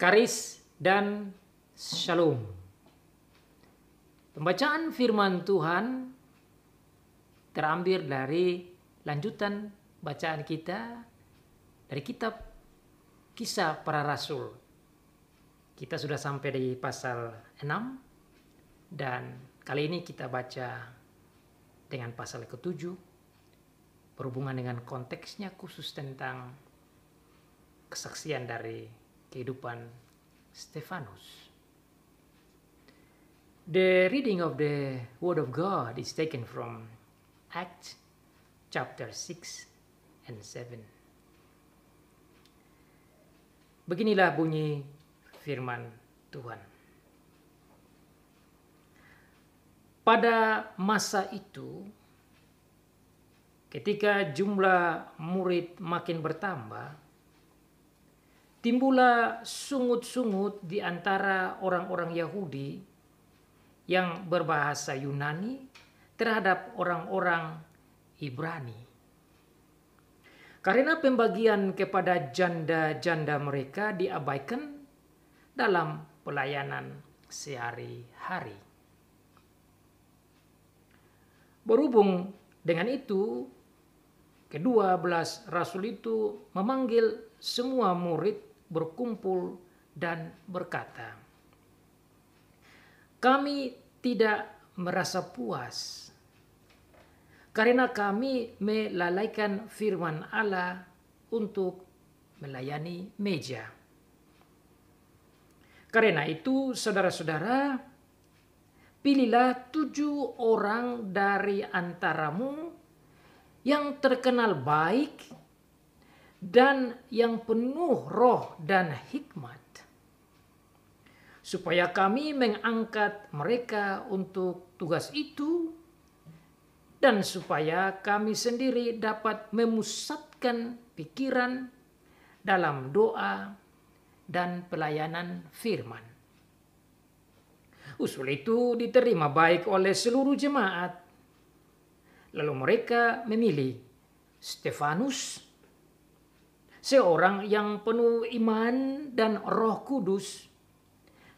Karis dan Shalom. Pembacaan firman Tuhan terambil dari lanjutan bacaan kita dari kitab Kisah Para Rasul. Kita sudah sampai di pasal 6 dan kali ini kita baca dengan pasal ke-7 berhubungan dengan konteksnya khusus tentang kesaksian dari kehidupan Stefanus. The reading of the Word of God is taken from Acts chapter 6 and 7. Beginilah bunyi firman Tuhan. Pada masa itu, ketika jumlah murid makin bertambah, timbullah sungut-sungut di antara orang-orang Yahudi yang berbahasa Yunani terhadap orang-orang Ibrani. Karena pembagian kepada janda-janda mereka diabaikan dalam pelayanan sehari-hari. Berhubung dengan itu, ke-12 rasul itu memanggil semua murid berkumpul dan berkata, "Kami tidak merasa puas karena kami melalaikan firman Allah untuk melayani meja. Karena itu, saudara-saudara, pilihlah 7 orang dari antaramu yang terkenal baik dan yang penuh roh dan hikmat, supaya kami mengangkat mereka untuk tugas itu dan supaya kami sendiri dapat memusatkan pikiran dalam doa dan pelayanan firman." Usul itu diterima baik oleh seluruh jemaat. Lalu mereka memilih Stefanus, seorang yang penuh iman dan Roh Kudus,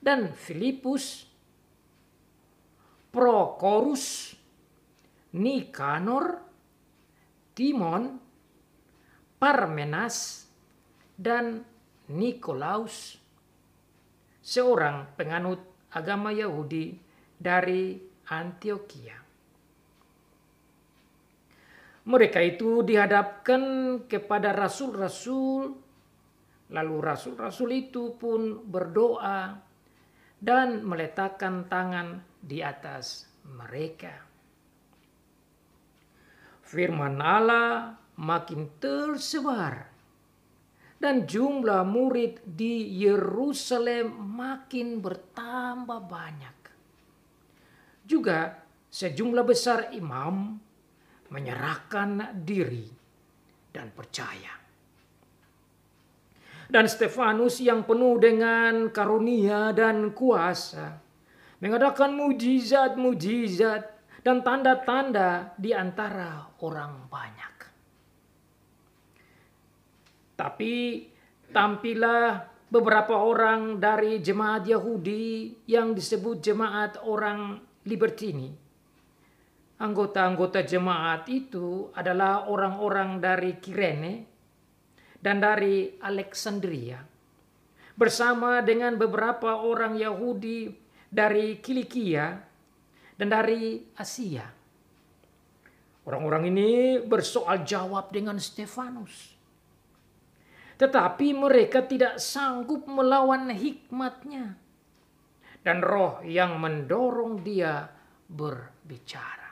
dan Filipus, Prokorus, Nikanor, Timon, Parmenas, dan Nikolaus, seorang penganut agama Yahudi dari Antioquia. Mereka itu dihadapkan kepada rasul-rasul, lalu rasul-rasul itu pun berdoa dan meletakkan tangan di atas mereka. Firman Allah makin tersebar dan jumlah murid di Yerusalem makin bertambah banyak. Juga sejumlah besar imam menyerahkan diri dan percaya. Dan Stefanus yang penuh dengan karunia dan kuasa mengadakan mujizat-mujizat dan tanda-tanda di antara orang banyak. Tapi tampillah beberapa orang dari jemaat Yahudi yang disebut jemaat orang Libertini. Anggota-anggota jemaat itu adalah orang-orang dari Kirene dan dari Alexandria, bersama dengan beberapa orang Yahudi dari Kilikia dan dari Asia. Orang-orang ini bersoal jawab dengan Stefanus, tetapi mereka tidak sanggup melawan hikmatnya dan roh yang mendorong dia berbicara.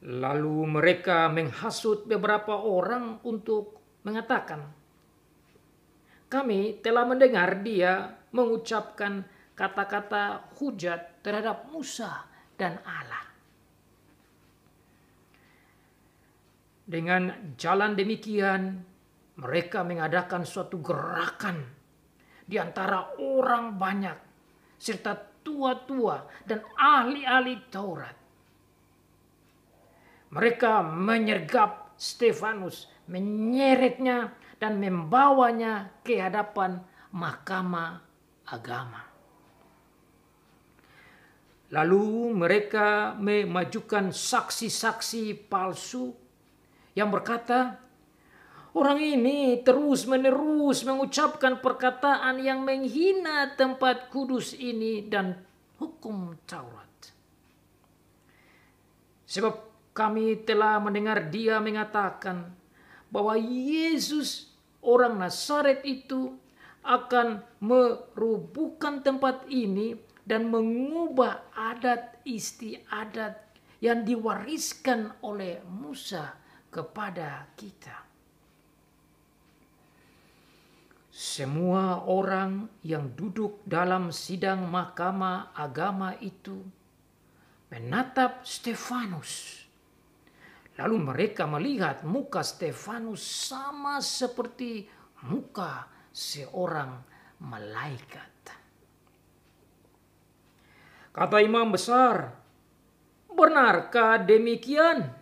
Lalu mereka menghasut beberapa orang untuk mengatakan, "Kami telah mendengar dia mengucapkan kata-kata hujat terhadap Musa dan Allah." Dengan jalan demikian, mereka mengadakan suatu gerakan di antara orang banyak, serta tua-tua dan ahli-ahli Taurat. Mereka menyergap Stefanus, menyeretnya dan membawanya ke hadapan mahkamah agama. Lalu mereka memajukan saksi-saksi palsu yang berkata, orang ini terus-menerus mengucapkan perkataan yang menghina tempat kudus ini dan hukum Taurat. Sebab kami telah mendengar dia mengatakan bahwa Yesus orang Nazaret itu akan merubuhkan tempat ini dan mengubah adat istiadat yang diwariskan oleh Musa kepada kita. Semua orang yang duduk dalam sidang mahkamah agama itu menatap Stefanus. Lalu mereka melihat muka Stefanus sama seperti muka seorang malaikat. Kata imam besar, benarkah demikian?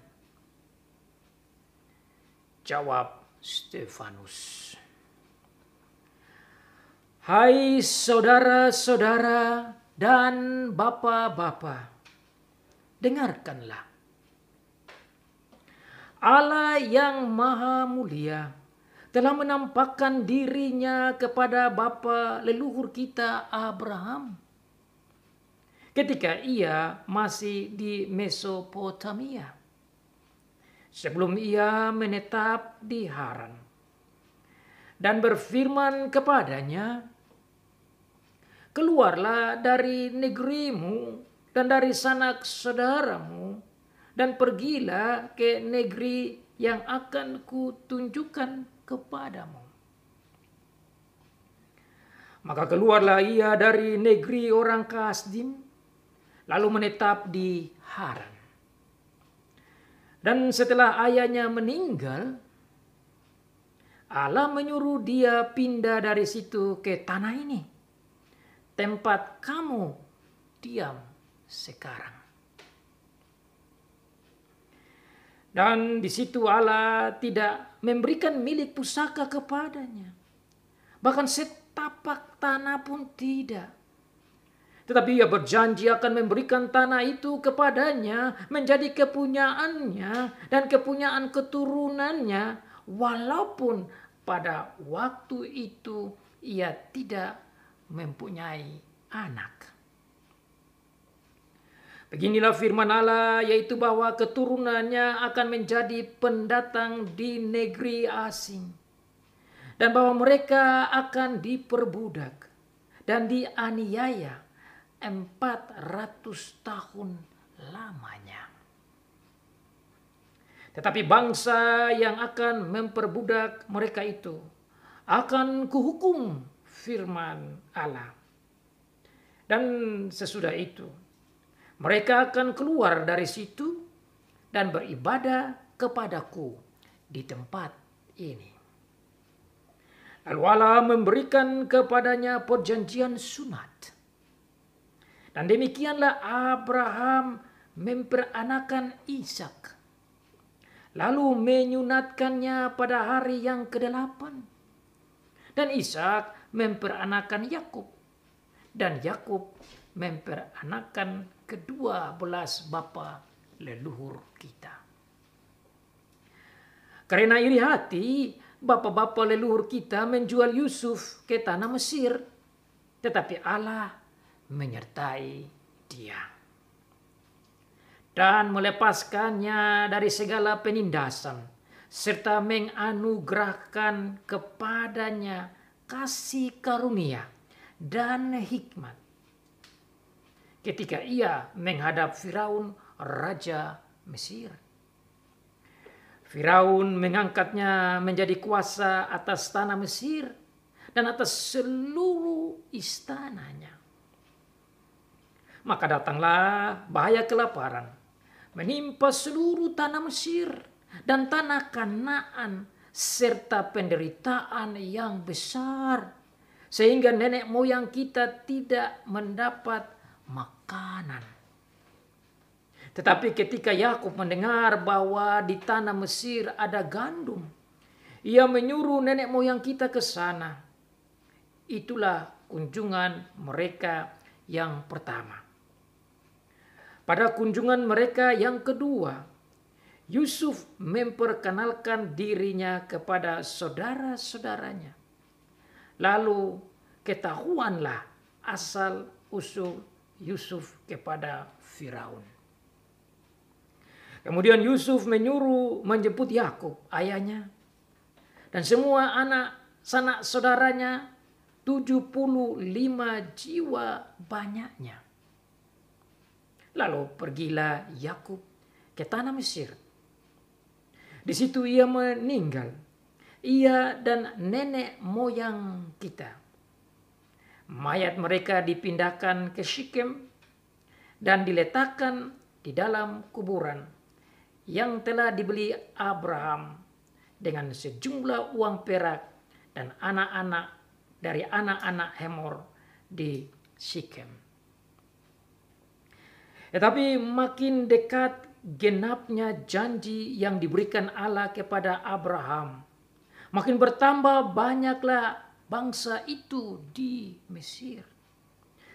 Jawab Stefanus, hai saudara-saudara dan bapak-bapak, dengarkanlah. Allah yang maha mulia telah menampakkan dirinya kepada bapa leluhur kita Abraham ketika ia masih di Mesopotamia, sebelum ia menetap di Haran, dan berfirman kepadanya, keluarlah dari negerimu dan dari sanak saudaramu, dan pergilah ke negeri yang akan kutunjukkan kepadamu. Maka keluarlah ia dari negeri orang Kasdim, lalu menetap di Haran. Dan setelah ayahnya meninggal, Allah menyuruh dia pindah dari situ ke tanah ini, tempat kamu diam sekarang. Dan di situ Allah tidak memberikan milik pusaka kepadanya, bahkan setapak tanah pun tidak. Tetapi ia berjanji akan memberikan tanah itu kepadanya menjadi kepunyaannya dan kepunyaan keturunannya, walaupun pada waktu itu ia tidak mempunyai anak. Beginilah firman Allah, yaitu bahwa keturunannya akan menjadi pendatang di negeri asing, dan bahwa mereka akan diperbudak dan dianiaya 400 tahun lamanya. Tetapi bangsa yang akan memperbudak mereka itu akan kuhukum, firman Allah. Dan sesudah itu mereka akan keluar dari situ dan beribadah kepadaku di tempat ini. Lalu Allah memberikan kepadanya perjanjian sunat. Dan demikianlah Abraham memperanakan Ishak, lalu menyunatkannya pada hari yang ke-8. Dan Ishak memperanakan Yakub, dan Yakub memperanakan ke-12 bapa leluhur kita. Karena iri hati, bapa-bapa leluhur kita menjual Yusuf ke tanah Mesir, tetapi Allah menyertai dia dan melepaskannya dari segala penindasan, serta menganugerahkan kepadanya kasih karunia dan hikmat ketika ia menghadap Firaun, raja Mesir. Firaun mengangkatnya menjadi kuasa atas tanah Mesir dan atas seluruh istananya. Maka datanglah bahaya kelaparan menimpa seluruh tanah Mesir dan tanah Kanaan, serta penderitaan yang besar, sehingga nenek moyang kita tidak mendapat makanan. Tetapi ketika Yakub mendengar bahwa di tanah Mesir ada gandum, ia menyuruh nenek moyang kita ke sana. itulah kunjungan mereka yang pertama. Pada kunjungan mereka yang kedua, Yusuf memperkenalkan dirinya kepada saudara-saudaranya. Lalu ketahuanlah asal usul Yusuf kepada Firaun. Kemudian Yusuf menyuruh menjemput Yakub, ayahnya, dan semua anak sanak saudaranya, 75 jiwa banyaknya. Lalu pergilah Yakub ke tanah Mesir. Di situ ia meninggal, ia dan nenek moyang kita. Mayat mereka dipindahkan ke Sikem dan diletakkan di dalam kuburan yang telah dibeli Abraham dengan sejumlah uang perak dan anak-anak dari anak-anak Hemor di Sikem. Tetapi makin dekat genapnya janji yang diberikan Allah kepada Abraham, makin bertambah banyaklah bangsa itu di Mesir.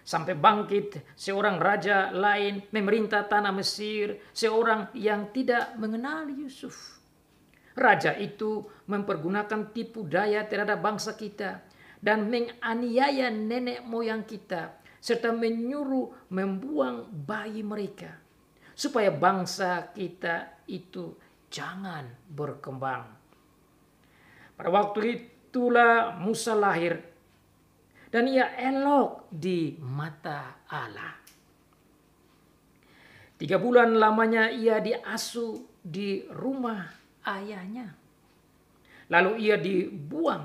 Sampai bangkit seorang raja lain memerintah tanah Mesir, seorang yang tidak mengenal Yusuf. Raja itu mempergunakan tipu daya terhadap bangsa kita dan menganiaya nenek moyang kita, serta menyuruh membuang bayi mereka, supaya bangsa kita itu jangan berkembang. Pada waktu itulah Musa lahir, dan ia elok di mata Allah. 3 bulan lamanya ia diasuh di rumah ayahnya. Lalu ia dibuang,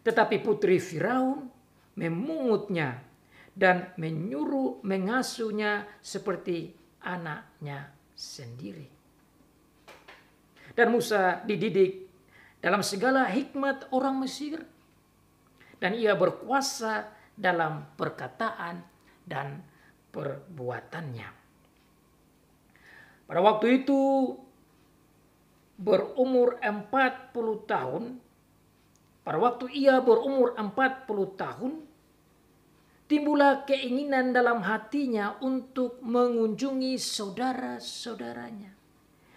tetapi putri Firaun memungutnya dan menyuruh mengasuhnya seperti anaknya sendiri. Dan Musa dididik dalam segala hikmat orang Mesir, dan ia berkuasa dalam perkataan dan perbuatannya. Pada waktu itu berumur 40 tahun, pada waktu ia berumur 40 tahun, timbullah keinginan dalam hatinya untuk mengunjungi saudara-saudaranya,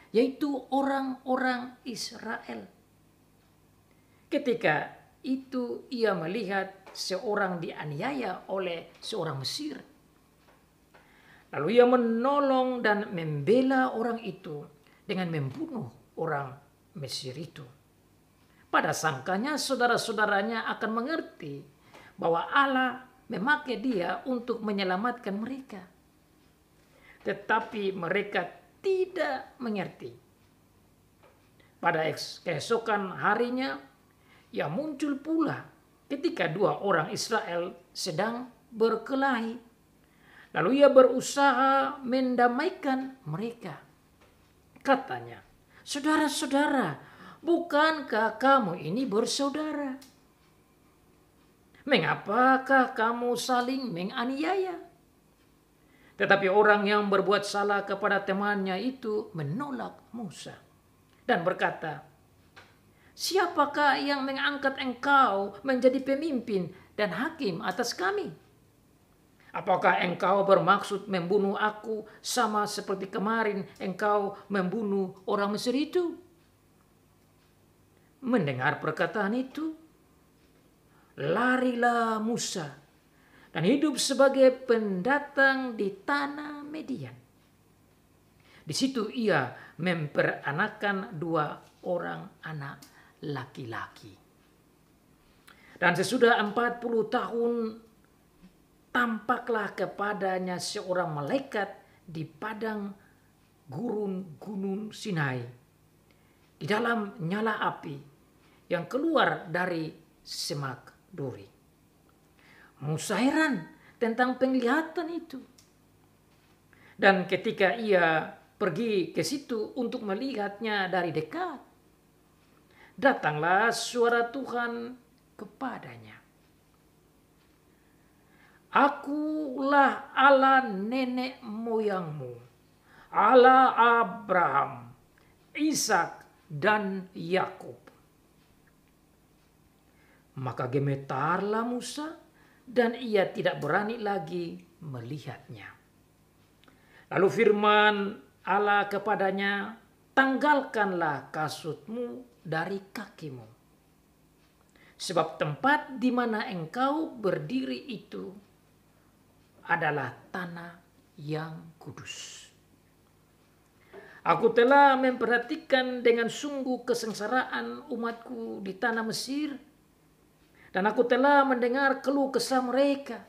yaitu orang-orang Israel. Ketika itu ia melihat seorang dianiaya oleh seorang Mesir. Lalu ia menolong dan membela orang itu dengan membunuh orang Mesir itu. Pada sangkanya saudara-saudaranya akan mengerti bahwa Allah memakai dia untuk menyelamatkan mereka. Tetapi mereka tidak mengerti. Pada keesokan harinya, ia muncul pula ketika 2 orang Israel sedang berkelahi. Lalu ia berusaha mendamaikan mereka. Katanya, "Saudara-saudara, bukankah kamu ini bersaudara? Mengapakah kamu saling menganiaya?" Tetapi orang yang berbuat salah kepada temannya itu menolak Musa dan berkata, "Siapakah yang mengangkat engkau menjadi pemimpin dan hakim atas kami? Apakah engkau bermaksud membunuh aku sama seperti kemarin engkau membunuh orang Mesir itu?" Mendengar perkataan itu, larilah Musa dan hidup sebagai pendatang di tanah Median. Di situ ia memperanakan 2 orang anak laki-laki. Dan sesudah 40 tahun tampaklah kepadanya seorang malaikat di padang gurun Gunung Sinai, di dalam nyala api yang keluar dari semak duri. Musa heran tentang penglihatan itu. Dan ketika ia pergi ke situ untuk melihatnya dari dekat, datanglah suara Tuhan kepadanya. "Akulah Allah nenek moyangmu, Allah Abraham, Ishak, dan Yakub." Maka gemetarlah Musa dan ia tidak berani lagi melihatnya. Lalu firman Allah kepadanya, tanggalkanlah kasutmu dari kakimu. Sebab tempat di mana engkau berdiri itu adalah tanah yang kudus. Aku telah memperhatikan dengan sungguh kesengsaraan umatku di tanah Mesir, dan aku telah mendengar keluh kesah mereka,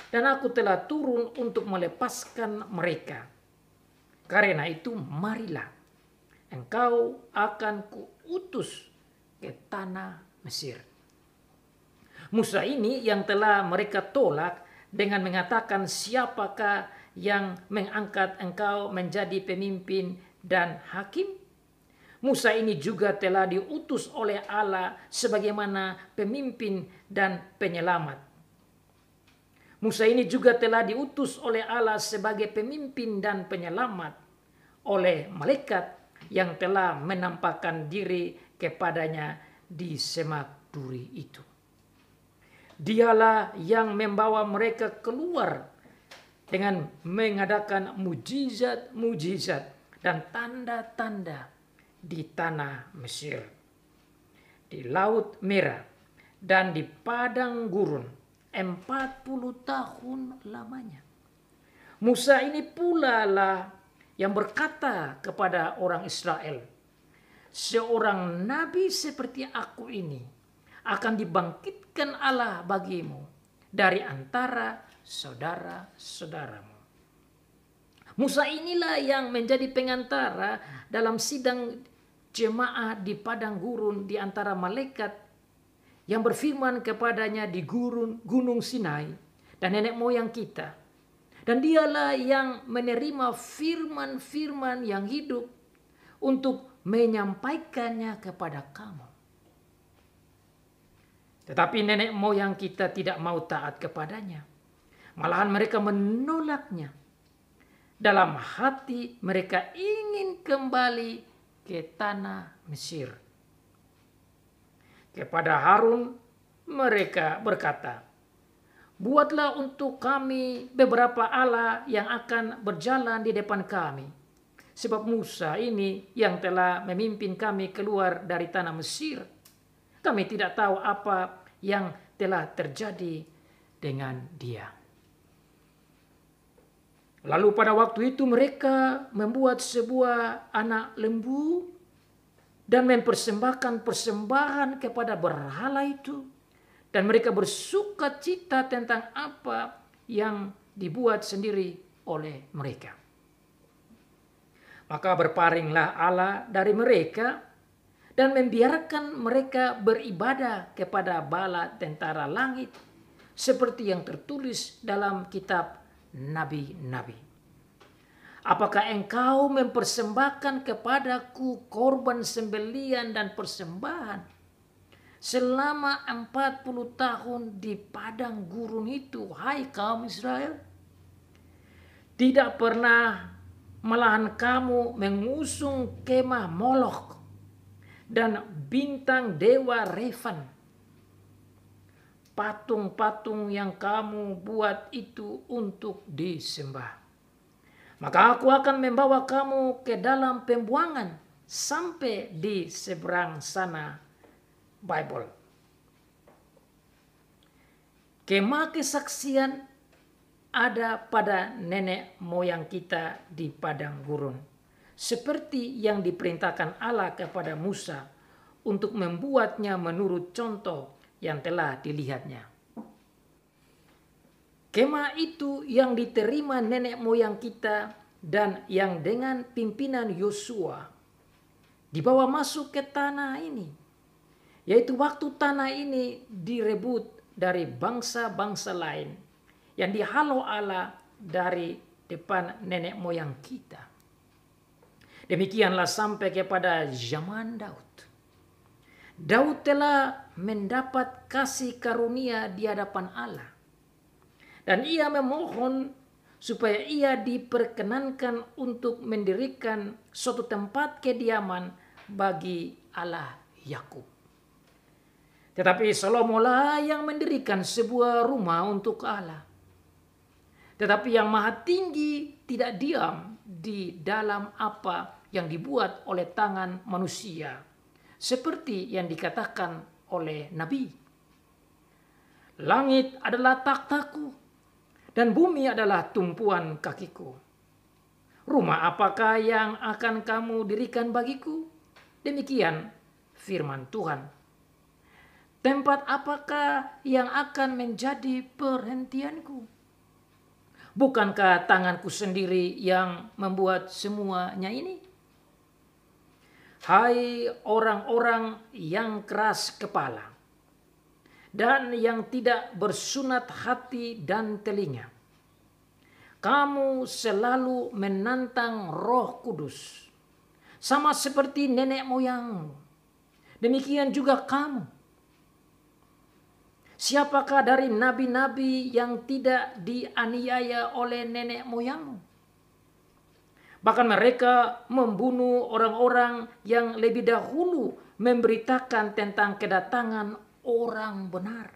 dan aku telah turun untuk melepaskan mereka. Karena itu marilah, engkau akan kuutus ke tanah Mesir. Musa ini yang telah mereka tolak dengan mengatakan, siapakah yang mengangkat engkau menjadi pemimpin dan hakim? Musa ini juga telah diutus oleh Allah sebagaimana pemimpin dan penyelamat. Musa ini juga telah diutus oleh Allah sebagai pemimpin dan penyelamat oleh malaikat yang telah menampakkan diri kepadanya di semak duri itu. Dialah yang membawa mereka keluar dengan mengadakan mujizat-mujizat dan tanda-tanda di tanah Mesir, di Laut Merah, dan di padang gurun 40 tahun lamanya. Musa ini pula lah yang berkata kepada orang Israel, seorang nabi seperti aku ini akan dibangkitkan Allah bagimu dari antara saudara-saudaramu. Musa inilah yang menjadi pengantara dalam sidang jemaah di padang gurun di antara malaikat yang berfirman kepadanya di gunung Sinai dan nenek moyang kita. Dan dialah yang menerima firman-firman yang hidup untuk menyampaikannya kepada kamu. Tetapi nenek moyang kita tidak mau taat kepadanya. Malahan mereka menolaknya. Dalam hati mereka ingin kembali ke tanah Mesir. Kepada Harun mereka berkata, buatlah untuk kami beberapa Allah yang akan berjalan di depan kami. Sebab Musa ini yang telah memimpin kami keluar dari tanah Mesir. Kami tidak tahu apa yang telah terjadi dengan dia. Lalu pada waktu itu mereka membuat sebuah anak lembu dan mempersembahkan persembahan kepada berhala itu. Dan mereka bersuka cita tentang apa yang dibuat sendiri oleh mereka. Maka berparinglah Allah dari mereka dan membiarkan mereka beribadah kepada bala tentara langit seperti yang tertulis dalam kitab nabi-nabi. Apakah engkau mempersembahkan kepadaku korban sembelian dan persembahan selama 40 tahun di padang gurun itu, hai kaum Israel? Tidak pernah, malahan kamu mengusung kemah Molok dan bintang dewa Refan. Patung-patung yang kamu buat itu untuk disembah. Maka aku akan membawa kamu ke dalam pembuangan sampai di seberang sana. Bible. Kemah kesaksian ada pada nenek moyang kita di padang gurun. Seperti yang diperintahkan Allah kepada Musa untuk membuatnya menurut contoh yang telah dilihatnya. Kemah itu yang diterima nenek moyang kita dan yang dengan pimpinan Yosua dibawa masuk ke tanah ini. Yaitu waktu tanah ini direbut dari bangsa-bangsa lain yang dihalau Allah dari depan nenek moyang kita. Demikianlah sampai kepada zaman Daud. Daud telah mendapat kasih karunia di hadapan Allah. Dan ia memohon supaya ia diperkenankan untuk mendirikan suatu tempat kediaman bagi Allah Yakub. Tetapi Salomo lah yang mendirikan sebuah rumah untuk Allah. Tetapi yang maha tinggi tidak diam di dalam apa yang dibuat oleh tangan manusia. Seperti yang dikatakan oleh Nabi. Langit adalah takhtaku dan bumi adalah tumpuan kakiku. Rumah apakah yang akan kamu dirikan bagiku? Demikian firman Tuhan. Tempat apakah yang akan menjadi perhentianku? Bukankah tanganku sendiri yang membuat semuanya ini? Hai orang-orang yang keras kepala dan yang tidak bersunat hati dan telinga. Kamu selalu menantang Roh Kudus, sama seperti nenek moyangmu. Demikian juga kamu. Siapakah dari nabi-nabi yang tidak dianiaya oleh nenek moyangmu? Bahkan mereka membunuh orang-orang yang lebih dahulu memberitakan tentang kedatangan orang benar.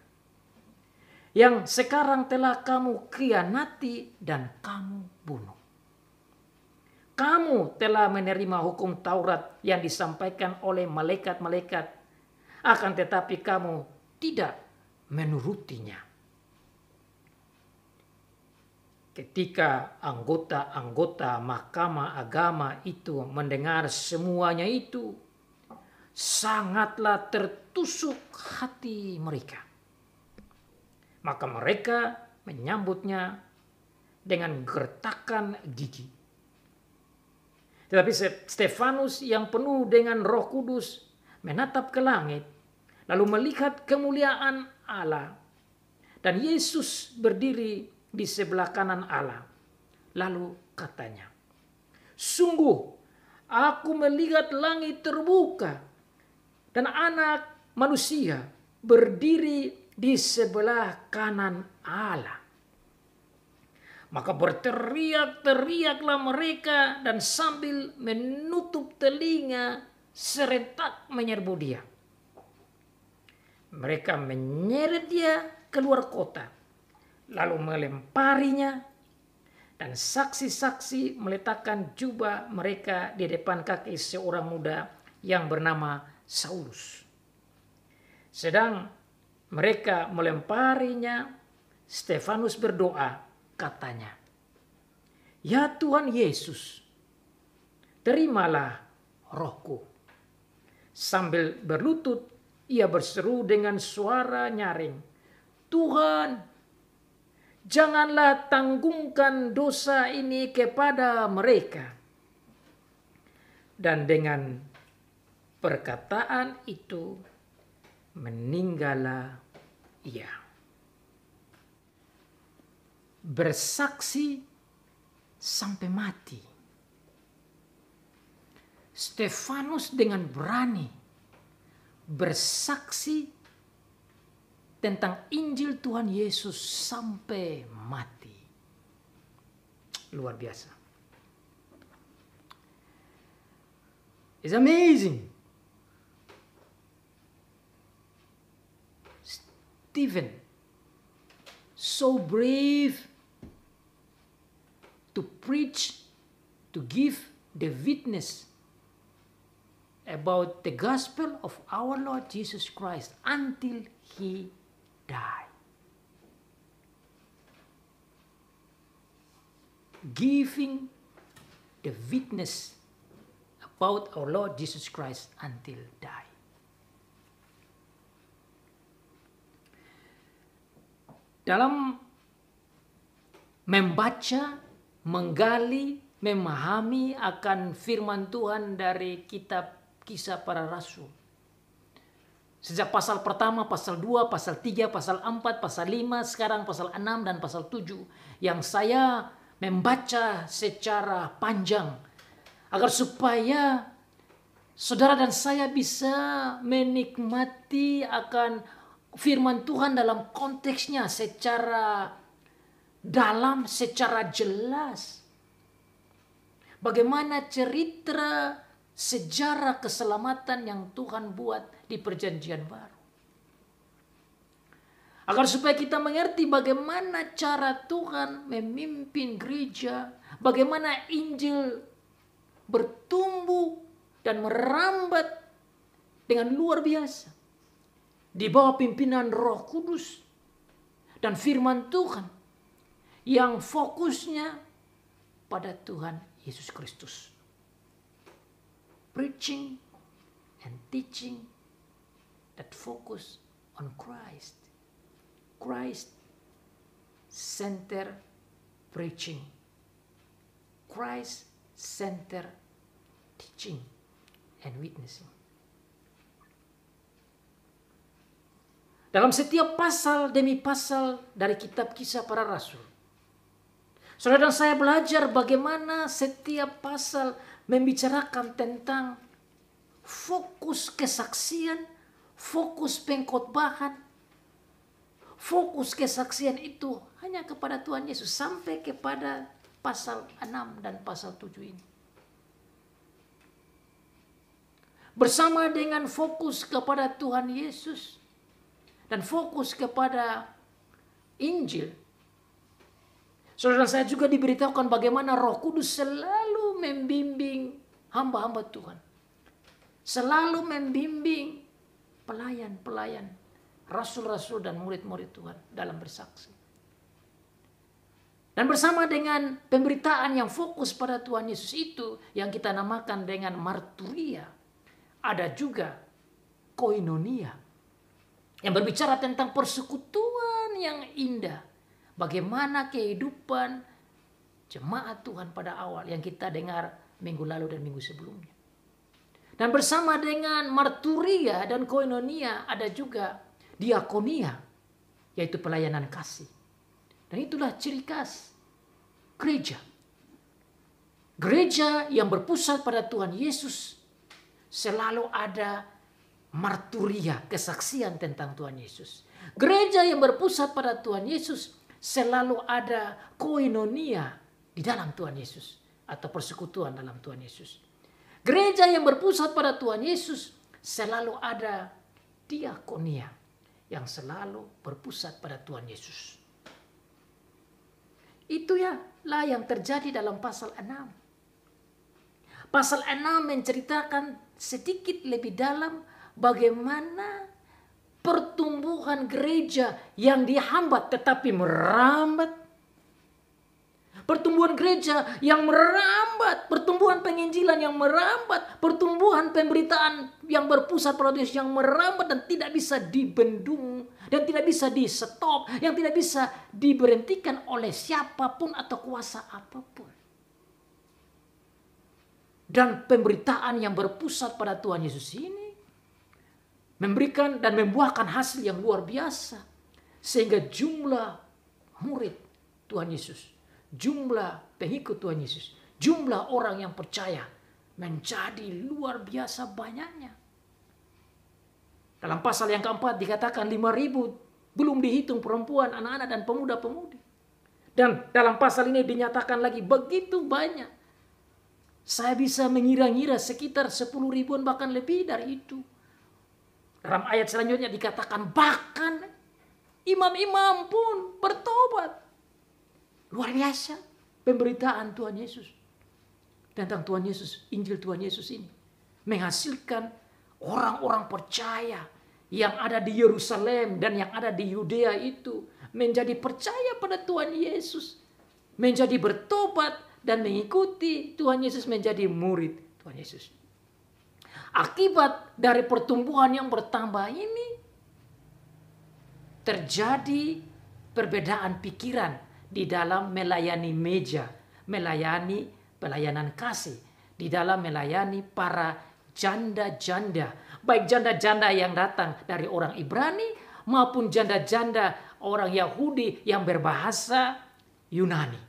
Yang sekarang telah kamu khianati dan kamu bunuh. Kamu telah menerima hukum Taurat yang disampaikan oleh malaikat-malaikat. Akan tetapi kamu tidak menurutinya. Ketika anggota-anggota mahkamah agama itu mendengar semuanya itu, sangatlah tertusuk hati mereka. Maka mereka menyambutnya dengan gertakan gigi. Tetapi Stefanus yang penuh dengan Roh Kudus menatap ke langit, lalu melihat kemuliaan Allah dan Yesus berdiri di sebelah kanan Allah. Lalu katanya, sungguh aku melihat langit terbuka dan anak manusia berdiri di sebelah kanan Allah. Maka berteriak-teriaklah mereka dan sambil menutup telinga serentak menyerbu dia. Mereka menyeret dia keluar kota, lalu melemparinya, dan saksi-saksi meletakkan jubah mereka di depan kaki seorang muda yang bernama Saulus. Sedang mereka melemparinya, Stefanus berdoa, katanya, "Ya Tuhan Yesus, terimalah rohku." Sambil berlutut, ia berseru dengan suara nyaring, "Tuhan, janganlah tanggungkan dosa ini kepada mereka." Dan dengan perkataan itu meninggallah ia. Bersaksi sampai mati. Stefanus dengan berani bersaksi tentang Injil Tuhan Yesus sampai mati. Luar biasa. It's amazing. Stephen, so brave to preach, to give the witness about the gospel of our Lord Jesus Christ until he died. Giving the witness about our Lord Jesus Christ until die. Dalam membaca, menggali, memahami akan firman Tuhan dari kitab Kisah Para Rasul. Sejak pasal pertama, pasal 2, pasal 3, pasal 4, pasal 5, sekarang pasal 6 dan pasal 7. Yang saya membaca secara panjang. Agar supaya saudara dan saya bisa menikmati akan firman Tuhan dalam konteksnya secara dalam, secara jelas. Bagaimana cerita sejarah keselamatan yang Tuhan buat di Perjanjian Baru. Agar supaya kita mengerti bagaimana cara Tuhan memimpin gereja, bagaimana Injil bertumbuh dan merambat dengan luar biasa di bawah pimpinan Roh Kudus dan firman Tuhan yang fokusnya pada Tuhan Yesus Kristus. Preaching and teaching that focus on Christ. Christ-centered preaching. Christ-centered teaching and witnessing. Dalam setiap pasal demi pasal dari kitab Kisah Para Rasul, saudara dan saya belajar bagaimana setiap pasal membicarakan tentang fokus kesaksian, fokus pengkhotbahan. Fokus kesaksian itu hanya kepada Tuhan Yesus sampai kepada pasal 6 dan pasal 7 ini. Bersama dengan fokus kepada Tuhan Yesus dan fokus kepada Injil, saudara saya juga diberitahukan bagaimana Roh Kudus selalu membimbing hamba-hamba Tuhan. Selalu membimbing pelayan-pelayan, rasul-rasul dan murid-murid Tuhan dalam bersaksi. Dan bersama dengan pemberitaan yang fokus pada Tuhan Yesus itu, yang kita namakan dengan marturia, ada juga koinonia, yang berbicara tentang persekutuan yang indah. Bagaimana kehidupan jemaat Tuhan pada awal yang kita dengar minggu lalu dan minggu sebelumnya. Dan bersama dengan marturia dan koinonia ada juga diakonia, yaitu pelayanan kasih. Dan itulah ciri khas gereja. Gereja yang berpusat pada Tuhan Yesus selalu ada marturia, kesaksian tentang Tuhan Yesus. Gereja yang berpusat pada Tuhan Yesus selalu ada koinonia di dalam Tuhan Yesus atau persekutuan dalam Tuhan Yesus. Gereja yang berpusat pada Tuhan Yesus selalu ada diakonia yang selalu berpusat pada Tuhan Yesus. Itu ya lah yang terjadi dalam pasal 6. Pasal 6 menceritakan sedikit lebih dalam bagaimana pertumbuhan gereja yang dihambat tetapi merambat. Pertumbuhan gereja yang merambat, pertumbuhan penginjilan yang merambat, pertumbuhan pemberitaan yang berpusat pada Yesus yang merambat dan tidak bisa dibendung dan tidak bisa di-stop, yang tidak bisa diberhentikan oleh siapapun atau kuasa apapun. Dan pemberitaan yang berpusat pada Tuhan Yesus ini memberikan dan membuahkan hasil yang luar biasa, sehingga jumlah murid Tuhan Yesus, jumlah pengikut Tuhan Yesus, jumlah orang yang percaya menjadi luar biasa banyaknya. Dalam pasal yang keempat dikatakan 5.000 belum dihitung perempuan, anak-anak dan pemuda-pemudi. Dan dalam pasal ini dinyatakan lagi begitu banyak. Saya bisa mengira-ngira sekitar 10.000-an bahkan lebih dari itu. Dalam ayat selanjutnya dikatakan bahkan imam-imam pun bertobat. Luar biasa pemberitaan Tuhan Yesus tentang Tuhan Yesus, Injil Tuhan Yesus ini menghasilkan orang-orang percaya yang ada di Yerusalem dan yang ada di Yudea itu menjadi percaya pada Tuhan Yesus, menjadi bertobat dan mengikuti Tuhan Yesus, menjadi murid Tuhan Yesus. Akibat dari pertumbuhan yang bertambah ini terjadi perbedaan pikiran di dalam melayani meja, melayani pelayanan kasih, di dalam melayani para janda-janda, baik janda-janda yang datang dari orang Ibrani maupun janda-janda orang Yahudi yang berbahasa Yunani.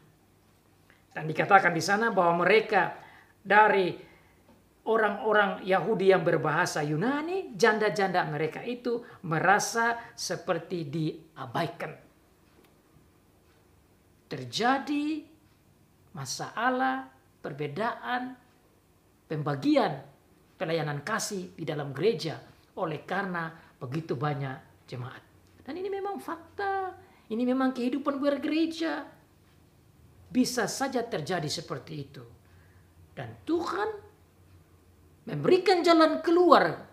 Dan dikatakan di sana bahwa mereka dari orang-orang Yahudi yang berbahasa Yunani, janda-janda mereka itu merasa seperti diabaikan. Terjadi masalah, perbedaan, pembagian pelayanan kasih di dalam gereja oleh karena begitu banyak jemaat. Dan ini memang fakta. Ini memang kehidupan bergereja. Bisa saja terjadi seperti itu. Dan Tuhan memberikan jalan keluar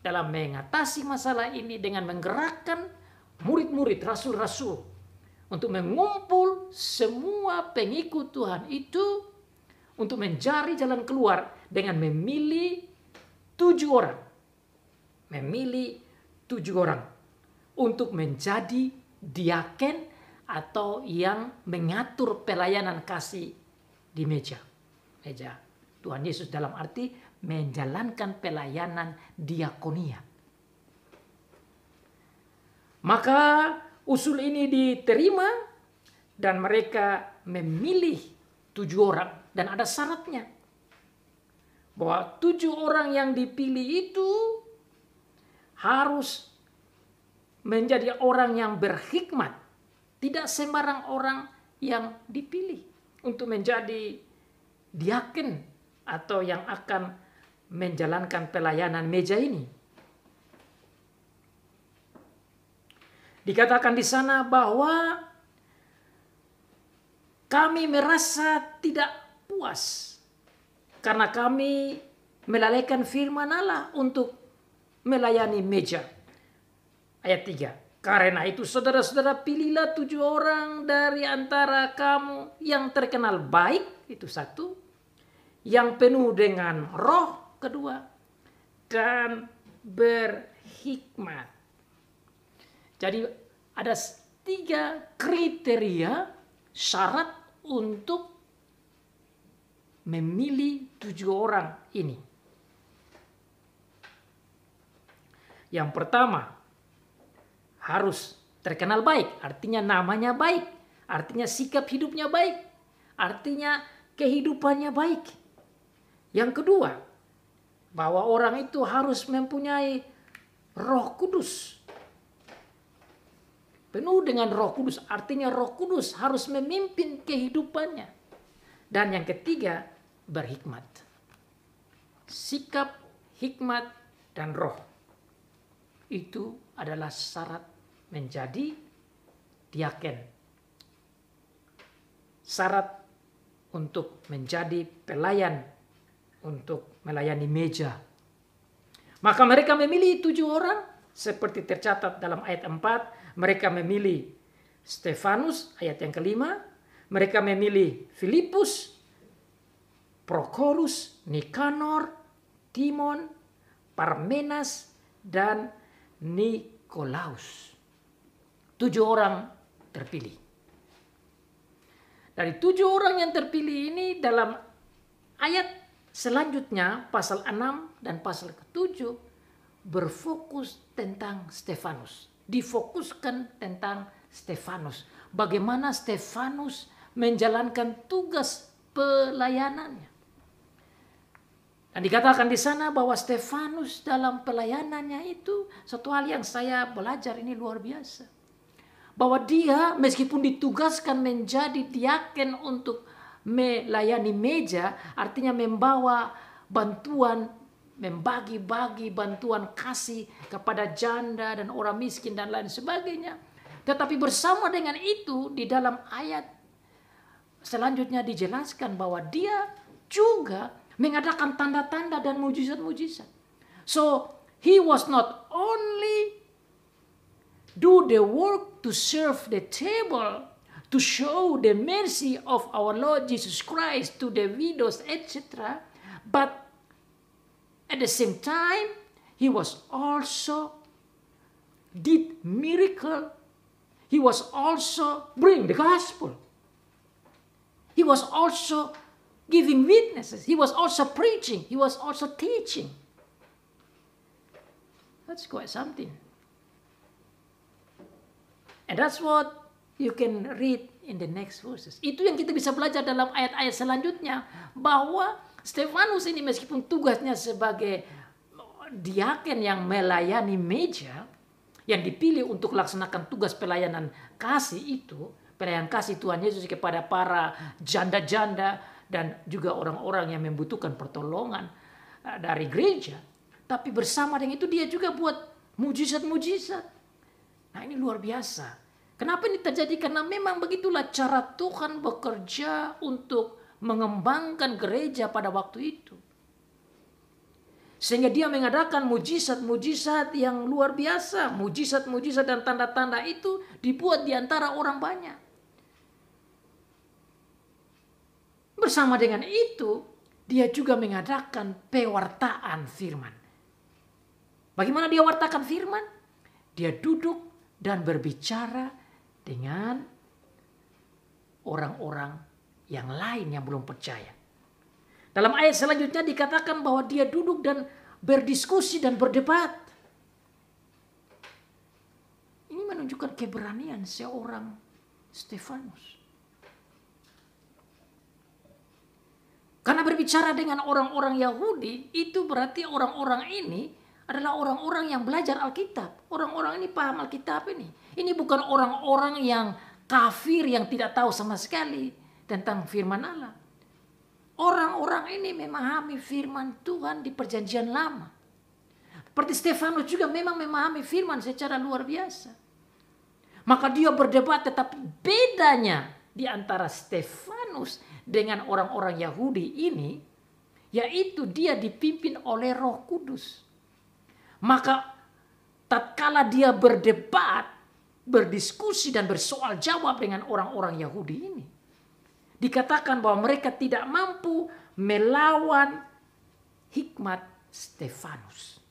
dalam mengatasi masalah ini dengan menggerakkan murid-murid, rasul-rasul untuk mengumpul semua pengikut Tuhan itu untuk mencari jalan keluar dengan memilih 7 orang. Memilih 7 orang untuk menjadi diaken atau yang mengatur pelayanan kasih di meja. Tuhan Yesus dalam arti menjalankan pelayanan diakonia. Maka usul ini diterima dan mereka memilih 7 orang. Dan ada syaratnya. Bahwa 7 orang yang dipilih itu harus menjadi orang yang berhikmat. Tidak sembarang orang yang dipilih untuk menjadi diaken atau yang akan menjalankan pelayanan meja ini. Dikatakan di sana bahwa kami merasa tidak puas karena kami melalaikan firman Allah untuk melayani meja. Ayat 3. Karena itu saudara-saudara, pilihlah 7 orang dari antara kamu yang terkenal baik, itu 1, yang penuh dengan roh, 2, dan berhikmat. Jadi ada 3 kriteria syarat untuk memilih 7 orang ini. Yang pertama, harus terkenal baik, artinya namanya baik, artinya sikap hidupnya baik, artinya kehidupannya baik. Yang kedua, bahwa orang itu harus mempunyai Roh Kudus. Penuh dengan Roh Kudus, artinya Roh Kudus harus memimpin kehidupannya. Dan yang ketiga, berhikmat. Sikap, hikmat, dan roh. Itu adalah syarat menjadi diaken. Syarat untuk menjadi pelayan, untuk melayani meja. Maka mereka memilih 7 orang, seperti tercatat dalam ayat 4. Mereka memilih Stefanus, ayat yang ke-5. Mereka memilih Filipus, Prokorus, Nikanor, Timon, Parmenas, dan Nikolaus. 7 orang terpilih. Dari 7 orang yang terpilih ini dalam ayat selanjutnya, pasal 6 dan pasal ke-7, berfokus tentang Stefanus. Difokuskan tentang Stefanus. Bagaimana Stefanus menjalankan tugas pelayanannya. Dan dikatakan di sana bahwa Stefanus dalam pelayanannya itu, satu hal yang saya belajar ini luar biasa. Bahwa dia meskipun ditugaskan menjadi diaken untuk melayani meja, artinya membawa bantuan, membagi-bagi bantuan kasih kepada janda dan orang miskin dan lain sebagainya. Tetapi bersama dengan itu di dalam ayat selanjutnya dijelaskan bahwa dia juga mengadakan tanda-tanda dan mujizat-mujizat. So, he was not only do the work to serve the table, to show the mercy of our Lord Jesus Christ to the widows, etc. But at the same time, he was also did miracle. He was also bring the gospel. He was also giving witnesses. He was also preaching. He was also teaching. That's quite something. And that's what you can read in the next verses. Itu yang kita bisa belajar dalam ayat-ayat selanjutnya. Bahwa Stefanus ini meskipun tugasnya sebagai diaken yang melayani meja, yang dipilih untuk melaksanakan tugas pelayanan kasih itu, pelayanan kasih Tuhan Yesus kepada para janda-janda, dan juga orang-orang yang membutuhkan pertolongan dari gereja. Tapi bersama dengan itu dia juga buat mujizat-mujizat. Nah, ini luar biasa. Kenapa ini terjadi? Karena memang begitulah cara Tuhan bekerja untuk mengembangkan gereja pada waktu itu. Sehingga dia mengadakan mujizat-mujizat yang luar biasa. Mujizat-mujizat dan tanda-tanda itu dibuat di antara orang banyak. Bersama dengan itu, dia juga mengadakan pewartaan firman. Bagaimana dia wartakan firman? Dia duduk dan berbicara dengan orang-orang yang lain yang belum percaya. Dalam ayat selanjutnya dikatakan bahwa dia duduk dan berdiskusi dan berdebat. Ini menunjukkan keberanian seorang Stefanus. Karena berbicara dengan orang-orang Yahudi, itu berarti orang-orang ini adalah orang-orang yang belajar Alkitab. Orang-orang ini paham Alkitab ini. Ini bukan orang-orang yang kafir yang tidak tahu sama sekali tentang firman Allah. Orang-orang ini memahami firman Tuhan di perjanjian lama. Seperti Stefanus juga memang memahami firman secara luar biasa. Maka dia berdebat, tetapi bedanya di antara Stefanus dengan orang-orang Yahudi ini, yaitu dia dipimpin oleh Roh Kudus. Maka tatkala dia berdebat, berdiskusi dan bersoal jawab dengan orang-orang Yahudi ini, dikatakan bahwa mereka tidak mampu melawan hikmat Stefanus.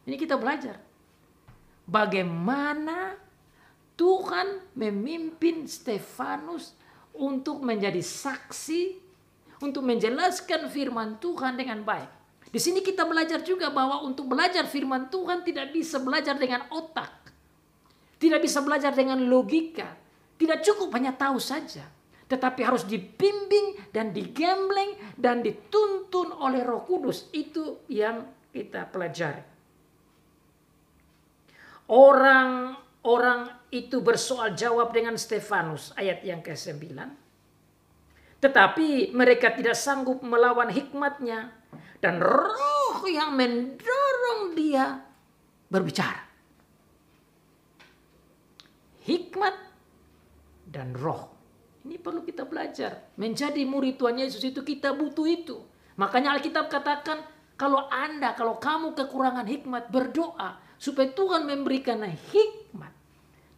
Ini kita belajar bagaimana Tuhan memimpin Stefanus untuk menjadi saksi, untuk menjelaskan firman Tuhan dengan baik. Di sini kita belajar juga bahwa untuk belajar firman Tuhan tidak bisa belajar dengan otak. Tidak bisa belajar dengan logika. Tidak cukup hanya tahu saja. Tetapi harus dibimbing dan digembleng dan dituntun oleh Roh Kudus. Itu yang kita pelajari. Orang itu bersoal jawab dengan Stefanus, ayat yang ke-9. Tetapi mereka tidak sanggup melawan hikmatnya. Dan roh yang mendorong dia berbicara. Hikmat dan roh. Ini perlu kita belajar. Menjadi murid Tuhan Yesus itu kita butuh itu. Makanya Alkitab katakan, kalau kamu kekurangan hikmat, berdoa supaya Tuhan memberikan hikmat.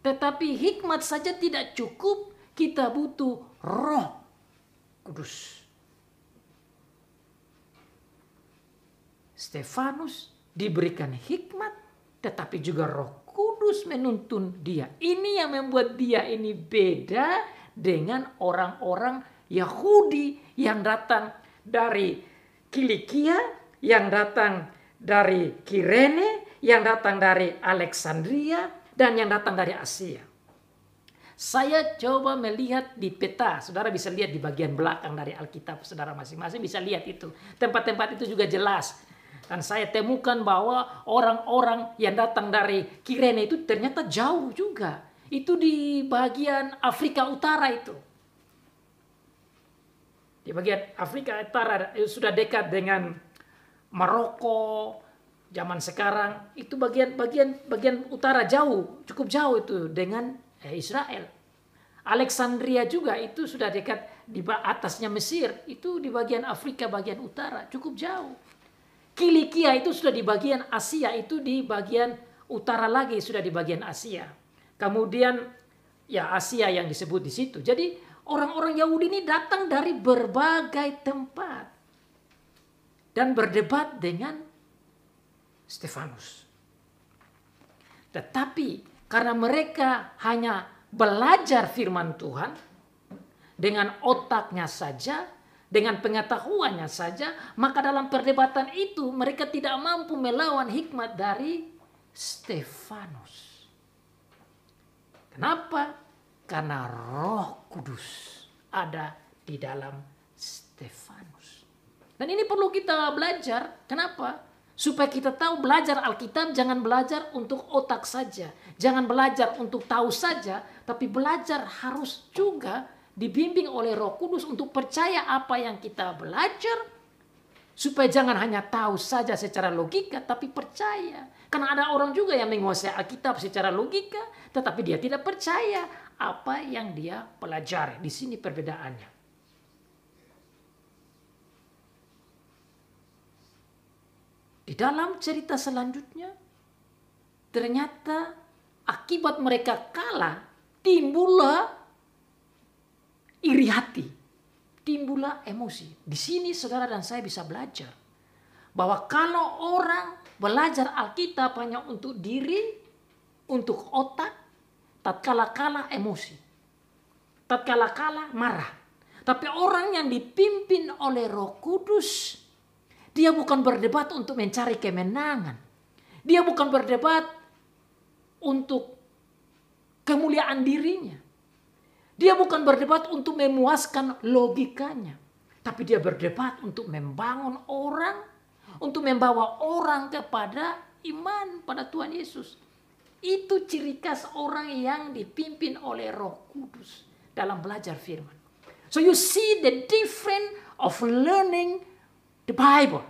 Tetapi hikmat saja tidak cukup, kita butuh Roh Kudus. Stefanus diberikan hikmat, tetapi juga Roh Kudus menuntun dia. Ini yang membuat dia ini beda dengan orang-orang Yahudi yang datang dari Kilikia, yang datang dari Kirene, yang datang dari Alexandria, dan yang datang dari Asia. Saya coba melihat di peta. Saudara bisa lihat di bagian belakang dari Alkitab. Saudara masing-masing bisa lihat itu. Tempat-tempat itu juga jelas. Dan saya temukan bahwa orang-orang yang datang dari Kirene itu ternyata jauh juga. Itu di bagian Afrika Utara itu. Di bagian Afrika Utara sudah dekat dengan Maroko. Zaman sekarang itu bagian utara jauh, cukup jauh itu dengan Israel. Alexandria juga itu sudah dekat di atasnya Mesir, itu di bagian Afrika bagian utara, cukup jauh. Kilikia itu sudah di bagian Asia, itu di bagian utara lagi sudah di bagian Asia. Kemudian ya Asia yang disebut di situ. Jadi orang-orang Yahudi ini datang dari berbagai tempat dan berdebat dengan Stefanus. Tetapi karena mereka hanya belajar firman Tuhan dengan otaknya saja, dengan pengetahuannya saja, maka dalam perdebatan itu mereka tidak mampu melawan hikmat dari Stefanus. Kenapa? Karena Roh Kudus ada di dalam Stefanus. Dan ini perlu kita belajar. Kenapa? Supaya kita tahu belajar Alkitab jangan belajar untuk otak saja. Jangan belajar untuk tahu saja. Tapi belajar harus juga dibimbing oleh Roh Kudus untuk percaya apa yang kita belajar. Supaya jangan hanya tahu saja secara logika, tapi percaya. Karena ada orang juga yang menguasai Alkitab secara logika, tetapi dia tidak percaya apa yang dia pelajari. Di sini perbedaannya. Di dalam cerita selanjutnya, ternyata akibat mereka kalah, timbullah iri hati. Timbullah emosi. Di sini saudara dan saya bisa belajar bahwa kalau orang belajar Alkitab hanya untuk diri, untuk otak, tatkala kalah emosi, tatkala kalah marah. Tapi orang yang dipimpin oleh Roh Kudus, dia bukan berdebat untuk mencari kemenangan. Dia bukan berdebat untuk kemuliaan dirinya. Dia bukan berdebat untuk memuaskan logikanya. Tapi dia berdebat untuk membangun orang. Untuk membawa orang kepada iman pada Tuhan Yesus. Itu ciri khas orang yang dipimpin oleh Roh Kudus dalam belajar firman. So you see the difference of learning the Bible.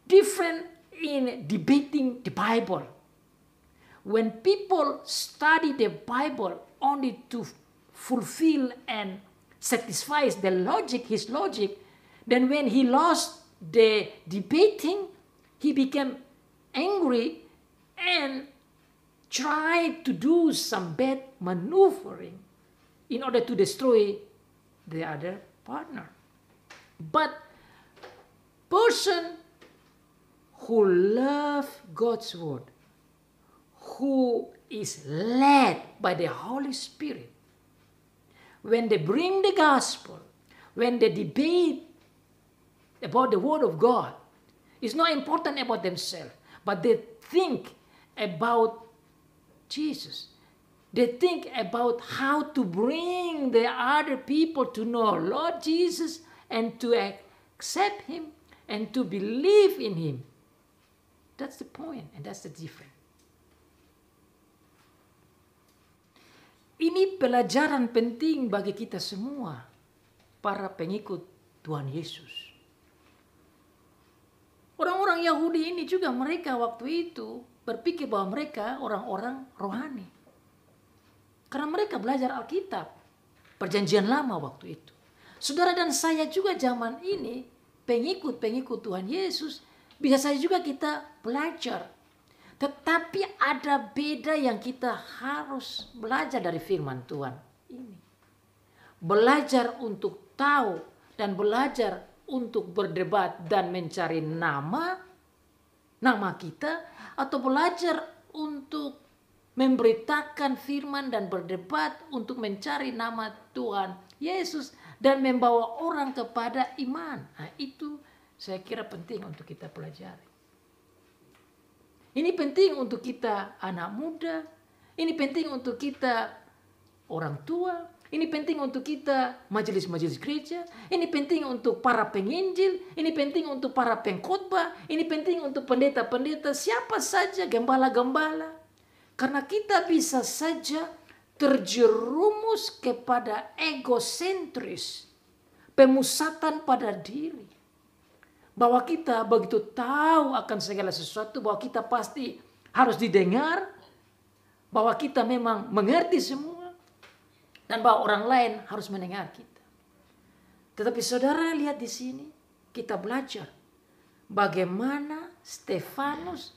Different in debating the Bible. When people study the Bible only to fulfill and satisfy the logic, his logic, then when he lost the debating, he became angry and tried to do some bad maneuvering in order to destroy the other partner. But person who love God's word, who is led by the Holy Spirit, when they bring the gospel, when they debate about the word of God, it's not important about themselves, but they think about Jesus. They think about how to bring the other people to know Lord Jesus and to accept him and to believe in him. That's the point and that's the difference. Ini pelajaran penting bagi kita semua, para pengikut Tuhan Yesus. Orang-orang Yahudi ini juga mereka waktu itu berpikir bahwa mereka orang-orang rohani. Karena mereka belajar Alkitab, perjanjian lama waktu itu. Saudara dan saya juga zaman ini, pengikut-pengikut Tuhan Yesus, bisa saja juga kita belajar. Tetapi ada beda yang kita harus belajar dari firman Tuhan ini. Belajar untuk tahu dan belajar untuk berdebat dan mencari nama kita, atau belajar untuk memberitakan firman dan berdebat untuk mencari nama Tuhan Yesus dan membawa orang kepada iman. Nah, itu saya kira penting untuk kita pelajari. Ini penting untuk kita anak muda, ini penting untuk kita orang tua, ini penting untuk kita majelis-majelis gereja, ini penting untuk para penginjil, ini penting untuk para pengkhotbah, ini penting untuk pendeta-pendeta, siapa saja, gembala-gembala. Karena kita bisa saja terjerumus kepada egosentris, pemusatan pada diri. Bahwa kita begitu tahu akan segala sesuatu, bahwa kita pasti harus didengar, bahwa kita memang mengerti semua, dan bahwa orang lain harus mendengar kita. Tetapi saudara lihat di sini, kita belajar bagaimana Stefanus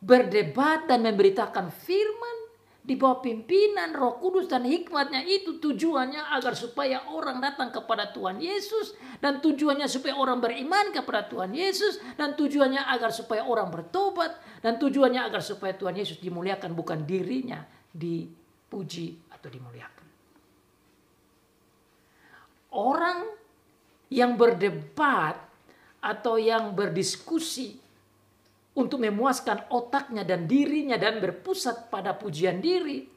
berdebat dan memberitakan firman di bawah pimpinan Roh Kudus, dan hikmatnya itu tujuannya agar supaya orang datang kepada Tuhan Yesus, dan tujuannya supaya orang beriman kepada Tuhan Yesus, dan tujuannya agar supaya orang bertobat, dan tujuannya agar supaya Tuhan Yesus dimuliakan, bukan dirinya dipuji atau dimuliakan. Orang yang berdebat atau yang berdiskusi untuk memuaskan otaknya dan dirinya dan berpusat pada pujian diri,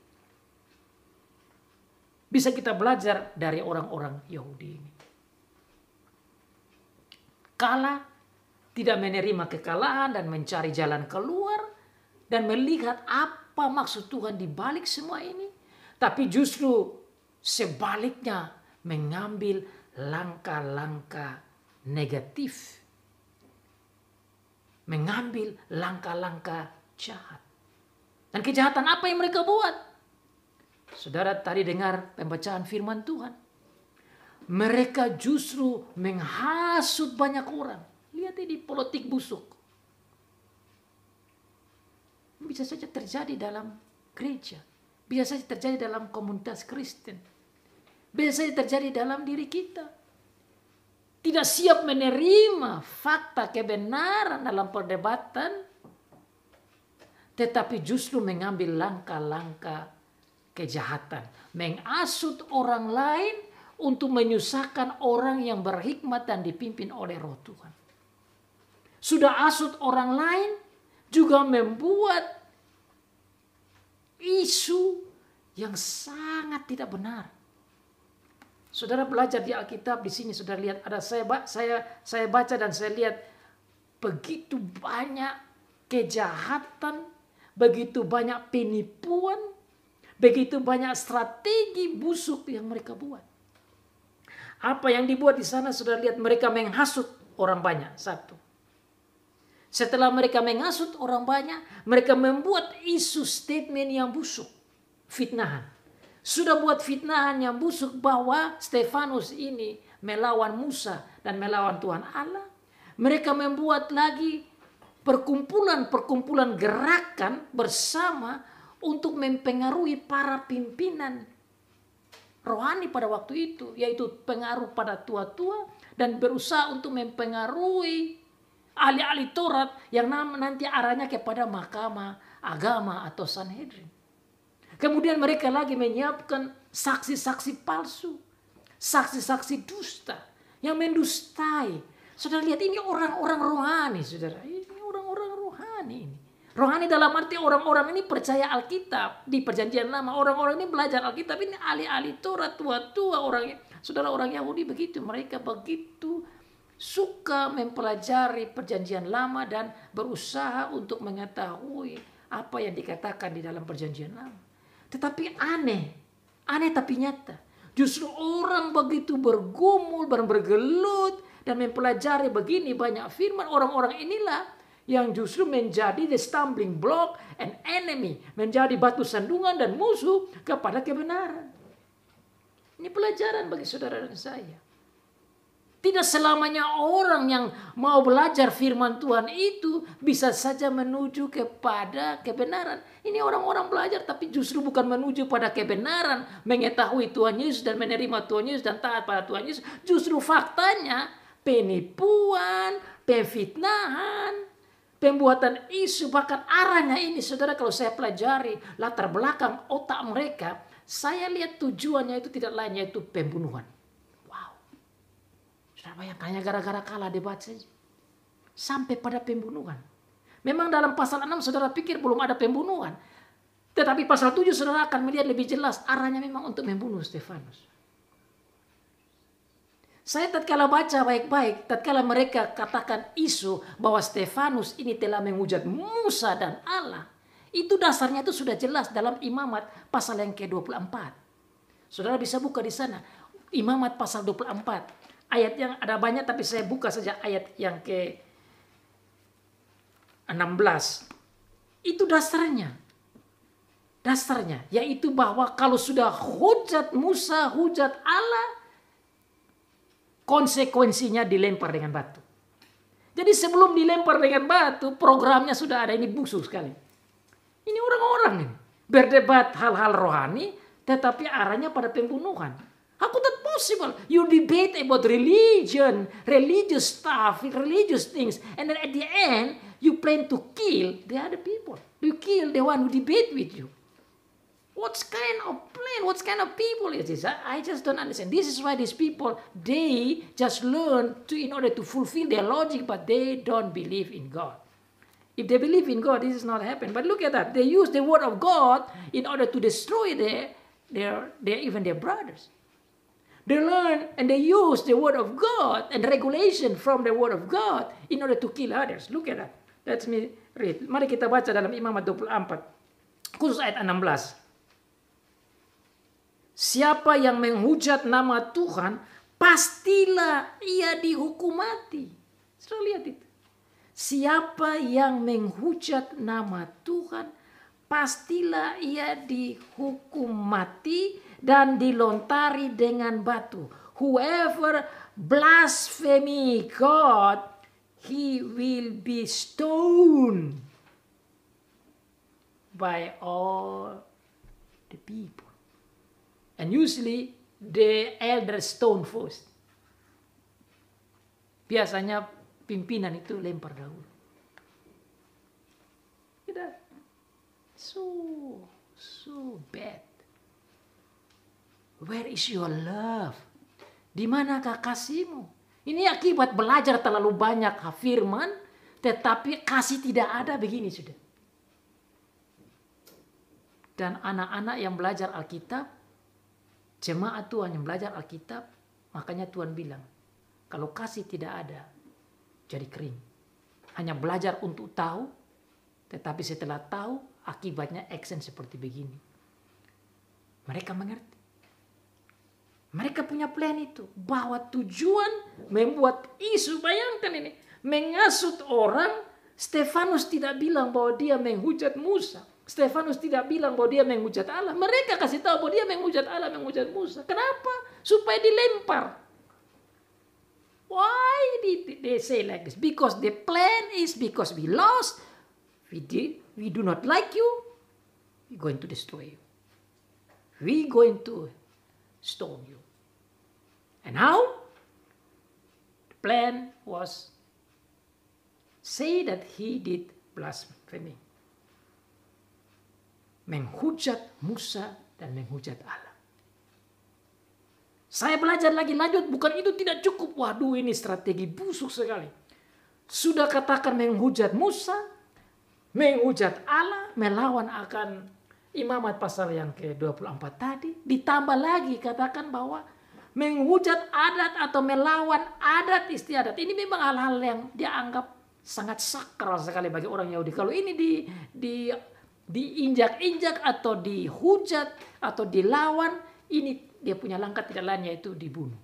bisa kita belajar dari orang-orang Yahudi ini. Kalah, tidak menerima kekalahan dan mencari jalan keluar dan melihat apa maksud Tuhan di balik semua ini, tapi justru sebaliknya mengambil langkah-langkah negatif. Mengambil langkah-langkah jahat. Dan kejahatan apa yang mereka buat? Saudara tadi dengar pembacaan firman Tuhan. Mereka justru menghasut banyak orang. Lihat ini politik busuk. Bisa saja terjadi dalam gereja. Bisa saja terjadi dalam komunitas Kristen. Bisa saja terjadi dalam diri kita. Tidak siap menerima fakta kebenaran dalam perdebatan, tetapi justru mengambil langkah-langkah kejahatan, menghasut orang lain untuk menyusahkan orang yang berhikmat dan dipimpin oleh Roh Tuhan. Sudah hasut orang lain, juga membuat isu yang sangat tidak benar. Saudara belajar di Alkitab, di sini saudara lihat ada saya baca dan saya lihat begitu banyak kejahatan, begitu banyak penipuan, begitu banyak strategi busuk yang mereka buat. Apa yang dibuat di sana saudara lihat, mereka menghasut orang banyak. Satu. Setelah mereka menghasut orang banyak, mereka membuat isu statement yang busuk, fitnahan. Sudah buat fitnahan yang busuk bahwa Stefanus ini melawan Musa dan melawan Tuhan Allah. Mereka membuat lagi perkumpulan-perkumpulan gerakan bersama untuk mempengaruhi para pimpinan rohani pada waktu itu. Yaitu pengaruh pada tua-tua dan berusaha untuk mempengaruhi ahli-ahli Taurat yang nanti arahnya kepada mahkamah agama atau Sanhedrin. Kemudian mereka lagi menyiapkan saksi-saksi palsu. Saksi-saksi dusta. Yang mendustai. Saudara lihat ini orang-orang rohani. Saudara. Ini orang-orang rohani ini. Rohani dalam arti orang-orang ini percaya Alkitab. Di perjanjian lama orang-orang ini belajar Alkitab. Ini ahli-ahli Taurat, tua-tua orang. Saudara orang Yahudi begitu. Mereka begitu suka mempelajari perjanjian lama dan berusaha untuk mengetahui apa yang dikatakan di dalam perjanjian lama. Tetapi aneh tapi nyata. Justru orang begitu bergumul, bergelut, dan mempelajari begini banyak firman. Orang-orang inilah yang justru menjadi the stumbling block and enemy. Menjadi batu sandungan dan musuh kepada kebenaran. Ini pelajaran bagi saudara dan saya. Tidak selamanya orang yang mau belajar firman Tuhan itu bisa saja menuju kepada kebenaran. Ini orang-orang belajar tapi justru bukan menuju pada kebenaran. Mengetahui Tuhan Yesus dan menerima Tuhan Yesus dan taat pada Tuhan Yesus. Justru faktanya penipuan, pemfitnahan, pembuatan isu. Bahkan arahnya ini saudara kalau saya pelajari latar belakang otak mereka. Saya lihat tujuannya itu tidak lain yaitu pembunuhan. Saudara bayangkannya gara-gara kalah debat saja. Sampai pada pembunuhan. Memang dalam pasal 6 saudara pikir belum ada pembunuhan. Tetapi pasal 7 saudara akan melihat lebih jelas arahnya memang untuk membunuh Stefanus. Saya tatkala baca baik-baik, tatkala mereka katakan isu bahwa Stefanus ini telah menghujat Musa dan Allah. Itu dasarnya itu sudah jelas dalam Imamat pasal yang ke-24. Saudara bisa buka di sana. Imamat pasal 24. Ayat yang ada banyak tapi saya buka saja ayat yang ke-16. Itu dasarnya. Dasarnya yaitu bahwa kalau sudah hujat Musa, hujat Allah, konsekuensinya dilempar dengan batu. Jadi sebelum dilempar dengan batu, programnya sudah ada. Ini busuk sekali. Ini orang-orang ini berdebat hal-hal rohani tetapi arahnya pada pembunuhan. How could that possible? You debate about religion, religious stuff, religious things, and then at the end you plan to kill the other people. You kill the one who debate with you. What kind of plan? What kind of people is this? I just don't understand. This is why these people, they just learn in order to fulfill their logic, but they don't believe in God. If they believe in God, this is not happen. But look at that. They use the word of God in order to destroy even their brothers. They learn and they use the word of God and regulation from the word of God in order to kill others. Look at that. Let me read. Mari kita baca dalam Imamat 24. Khusus ayat 16. Siapa yang menghujat nama Tuhan pastilah ia dihukum mati. Sudah lihat itu. Siapa yang menghujat nama Tuhan, pastilah ia dihukum mati dan dilontari dengan batu. Whoever blasphemy God, he will be stoned by all the people. And usually the elder stone first. Biasanya pimpinan itu lempar dahulu. So bad. Where is your love? Di manakah kasihmu? Ini akibat belajar terlalu banyak firman, tetapi kasih tidak ada, begini sudah. Dan anak-anak yang belajar Alkitab, jemaat Tuhan yang belajar Alkitab, makanya Tuhan bilang, kalau kasih tidak ada, jadi kering. Hanya belajar untuk tahu, tetapi setelah tahu, akibatnya action seperti begini. Mereka mengerti. Mereka punya plan itu. Bahwa tujuan membuat isu, bayangkan ini. Mengasut orang, Stefanus tidak bilang bahwa dia menghujat Musa. Stefanus tidak bilang bahwa dia menghujat Allah. Mereka kasih tahu bahwa dia menghujat Allah, menghujat Musa. Kenapa? Supaya dilempar. Why did they say like this? Because the plan is because we lost. We do not like you. We're going to destroy you. We're going to stone you. And how? The plan was say that he did blasphemy. Menghujat Musa dan menghujat Allah. Saya belajar lagi lanjut, bukan itu tidak cukup. Waduh, ini strategi busuk sekali. Sudah katakan menghujat Musa, menghujat Allah, melawan akan imamat pasal yang ke-24 tadi. Ditambah lagi katakan bahwa menghujat adat atau melawan adat istiadat. Ini memang hal-hal yang dianggap sangat sakral sekali bagi orang Yahudi. Kalau ini diinjak-injak atau dihujat atau dilawan, ini dia punya langkah tidak lain yaitu dibunuh,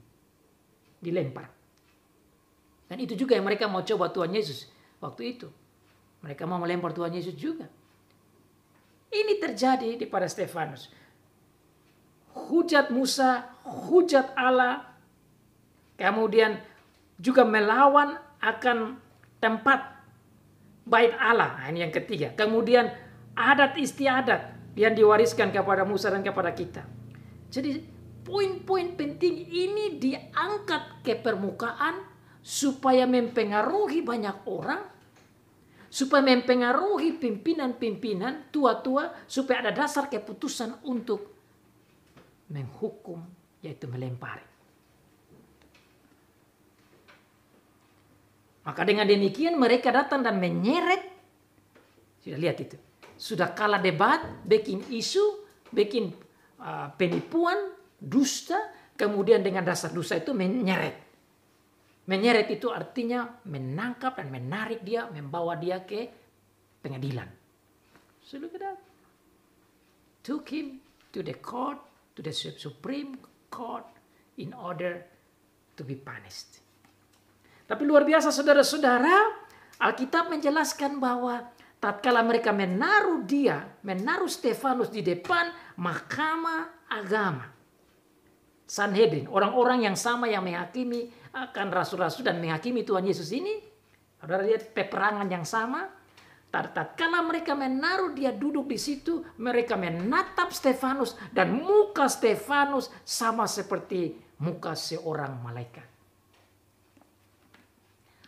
dilempar. Dan itu juga yang mereka mau coba Tuhan Yesus waktu itu. Mereka mau melempar Tuhan Yesus juga. Ini terjadi di pada Stefanus. Hujat Musa, hujat Allah, kemudian juga melawan akan tempat bait Allah. Nah, ini yang ketiga. Kemudian adat istiadat yang diwariskan kepada Musa dan kepada kita. Jadi poin-poin penting ini diangkat ke permukaan supaya mempengaruhi banyak orang, supaya mempengaruhi pimpinan-pimpinan tua-tua, supaya ada dasar keputusan untuk menghukum, yaitu melempari. Maka dengan demikian mereka datang dan menyeret. Sudah lihat itu. Sudah kalah debat, bikin isu, bikin penipuan, dusta, kemudian dengan dasar dusta itu menyeret. Menyeret itu artinya menangkap dan menarik dia, membawa dia ke pengadilan. So look at that. Took him to the court, to the Supreme Court in order to be punished. Tapi luar biasa saudara-saudara, Alkitab menjelaskan bahwa tatkala mereka menaruh Stefanus di depan mahkamah agama, Sanhedrin, orang-orang yang sama yang menghakimi akan rasul-rasul dan menghakimi Tuhan Yesus ini, saudara lihat peperangan yang sama. Tatkala mereka menaruh dia duduk di situ, mereka menatap Stefanus dan muka Stefanus sama seperti muka seorang malaikat.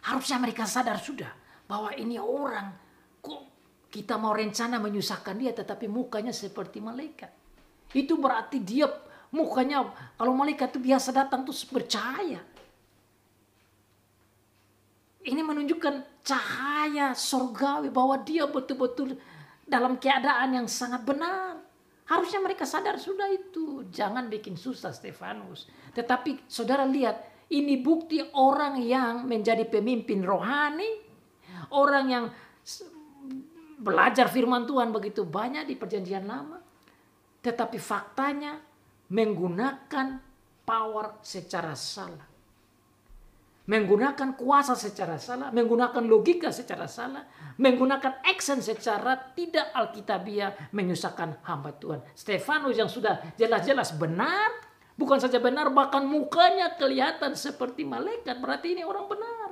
Harusnya mereka sadar sudah bahwa ini orang, kok kita mau rencana menyusahkan dia tetapi mukanya seperti malaikat. Itu berarti dia mukanya, kalau malaikat itu biasa datang tuh bercahaya. Ini menunjukkan cahaya surgawi bahwa dia betul-betul dalam keadaan yang sangat benar. Harusnya mereka sadar sudah itu. Jangan bikin susah Stefanus. Tetapi saudara lihat, ini bukti orang yang menjadi pemimpin rohani. Orang yang belajar firman Tuhan begitu banyak di perjanjian lama. Tetapi faktanya menggunakan power secara salah. Menggunakan kuasa secara salah, menggunakan logika secara salah, menggunakan action secara tidak alkitabiah, menyusahkan hamba Tuhan. Stefanus yang sudah jelas-jelas benar, bukan saja benar, bahkan mukanya kelihatan seperti malaikat, berarti ini orang benar.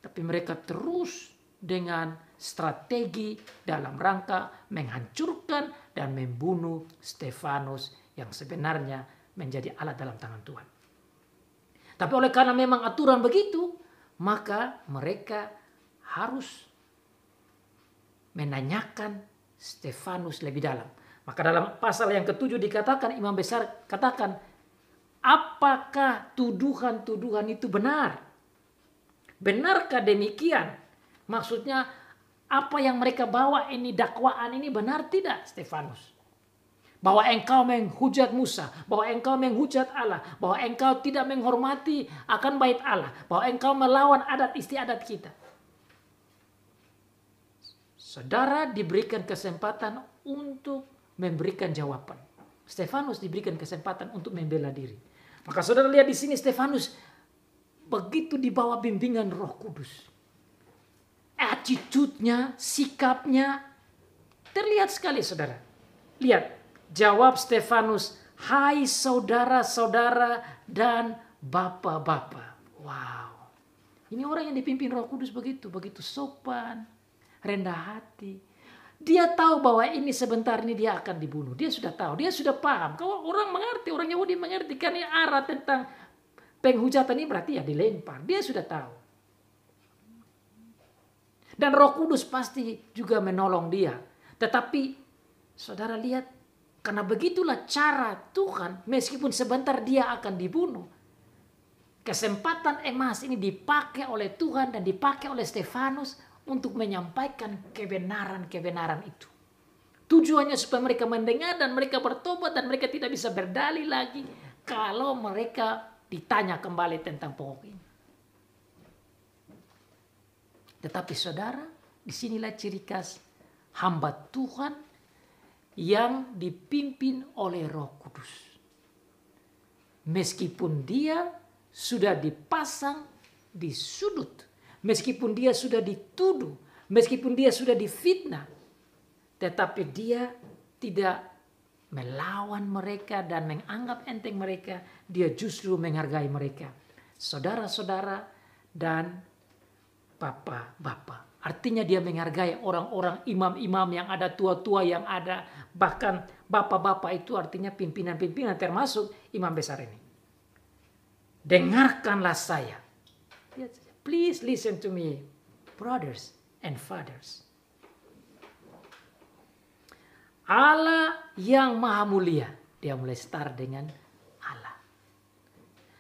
Tapi mereka terus dengan strategi dalam rangka menghancurkan dan membunuh Stefanus yang sebenarnya menjadi alat dalam tangan Tuhan. Tapi oleh karena memang aturan begitu, maka mereka harus menanyakan Stefanus lebih dalam. Maka dalam pasal yang ke-7 dikatakan, imam besar katakan, apakah tuduhan-tuduhan itu benar? Benarkah demikian? Maksudnya apa yang mereka bawa ini, dakwaan ini benar tidak Stefanus? Bahwa engkau menghujat Musa, bahwa engkau menghujat Allah, bahwa engkau tidak menghormati akan bait Allah, bahwa engkau melawan adat istiadat kita. Saudara diberikan kesempatan untuk memberikan jawaban. Stefanus diberikan kesempatan untuk membela diri. Maka saudara lihat di sini Stefanus begitu di bawah bimbingan Roh Kudus. Attitude-nya, sikapnya terlihat sekali saudara. Lihat. Jawab Stefanus, hai saudara-saudara dan bapak-bapak. Wow. Ini orang yang dipimpin Roh Kudus begitu sopan, rendah hati. Dia tahu bahwa ini sebentar ini dia akan dibunuh. Dia sudah tahu, dia sudah paham. Kalau orang mengerti, orang Yahudi mengerti. Karena arah tentang penghujatan ini berarti ya dilempar. Dia sudah tahu. Dan Roh Kudus pasti juga menolong dia. Tetapi saudara lihat, karena begitulah cara Tuhan, meskipun sebentar dia akan dibunuh. Kesempatan emas ini dipakai oleh Tuhan dan dipakai oleh Stefanus untuk menyampaikan kebenaran-kebenaran itu. Tujuannya supaya mereka mendengar dan mereka bertobat dan mereka tidak bisa berdalih lagi kalau mereka ditanya kembali tentang pokok ini. Tetapi saudara, disinilah ciri khas hamba Tuhan yang dipimpin oleh Roh Kudus. Meskipun dia sudah dipasang di sudut, meskipun dia sudah dituduh, meskipun dia sudah difitnah, tetapi dia tidak melawan mereka dan menganggap enteng mereka, dia justru menghargai mereka. Saudara-saudara dan bapak-bapak. Artinya dia menghargai orang-orang imam-imam yang ada, tua-tua yang ada. Bahkan bapak-bapak itu artinya pimpinan-pimpinan termasuk imam besar ini. Dengarkanlah saya. Please listen to me, brothers and fathers. Allah yang maha mulia. Dia mulai start dengan Allah.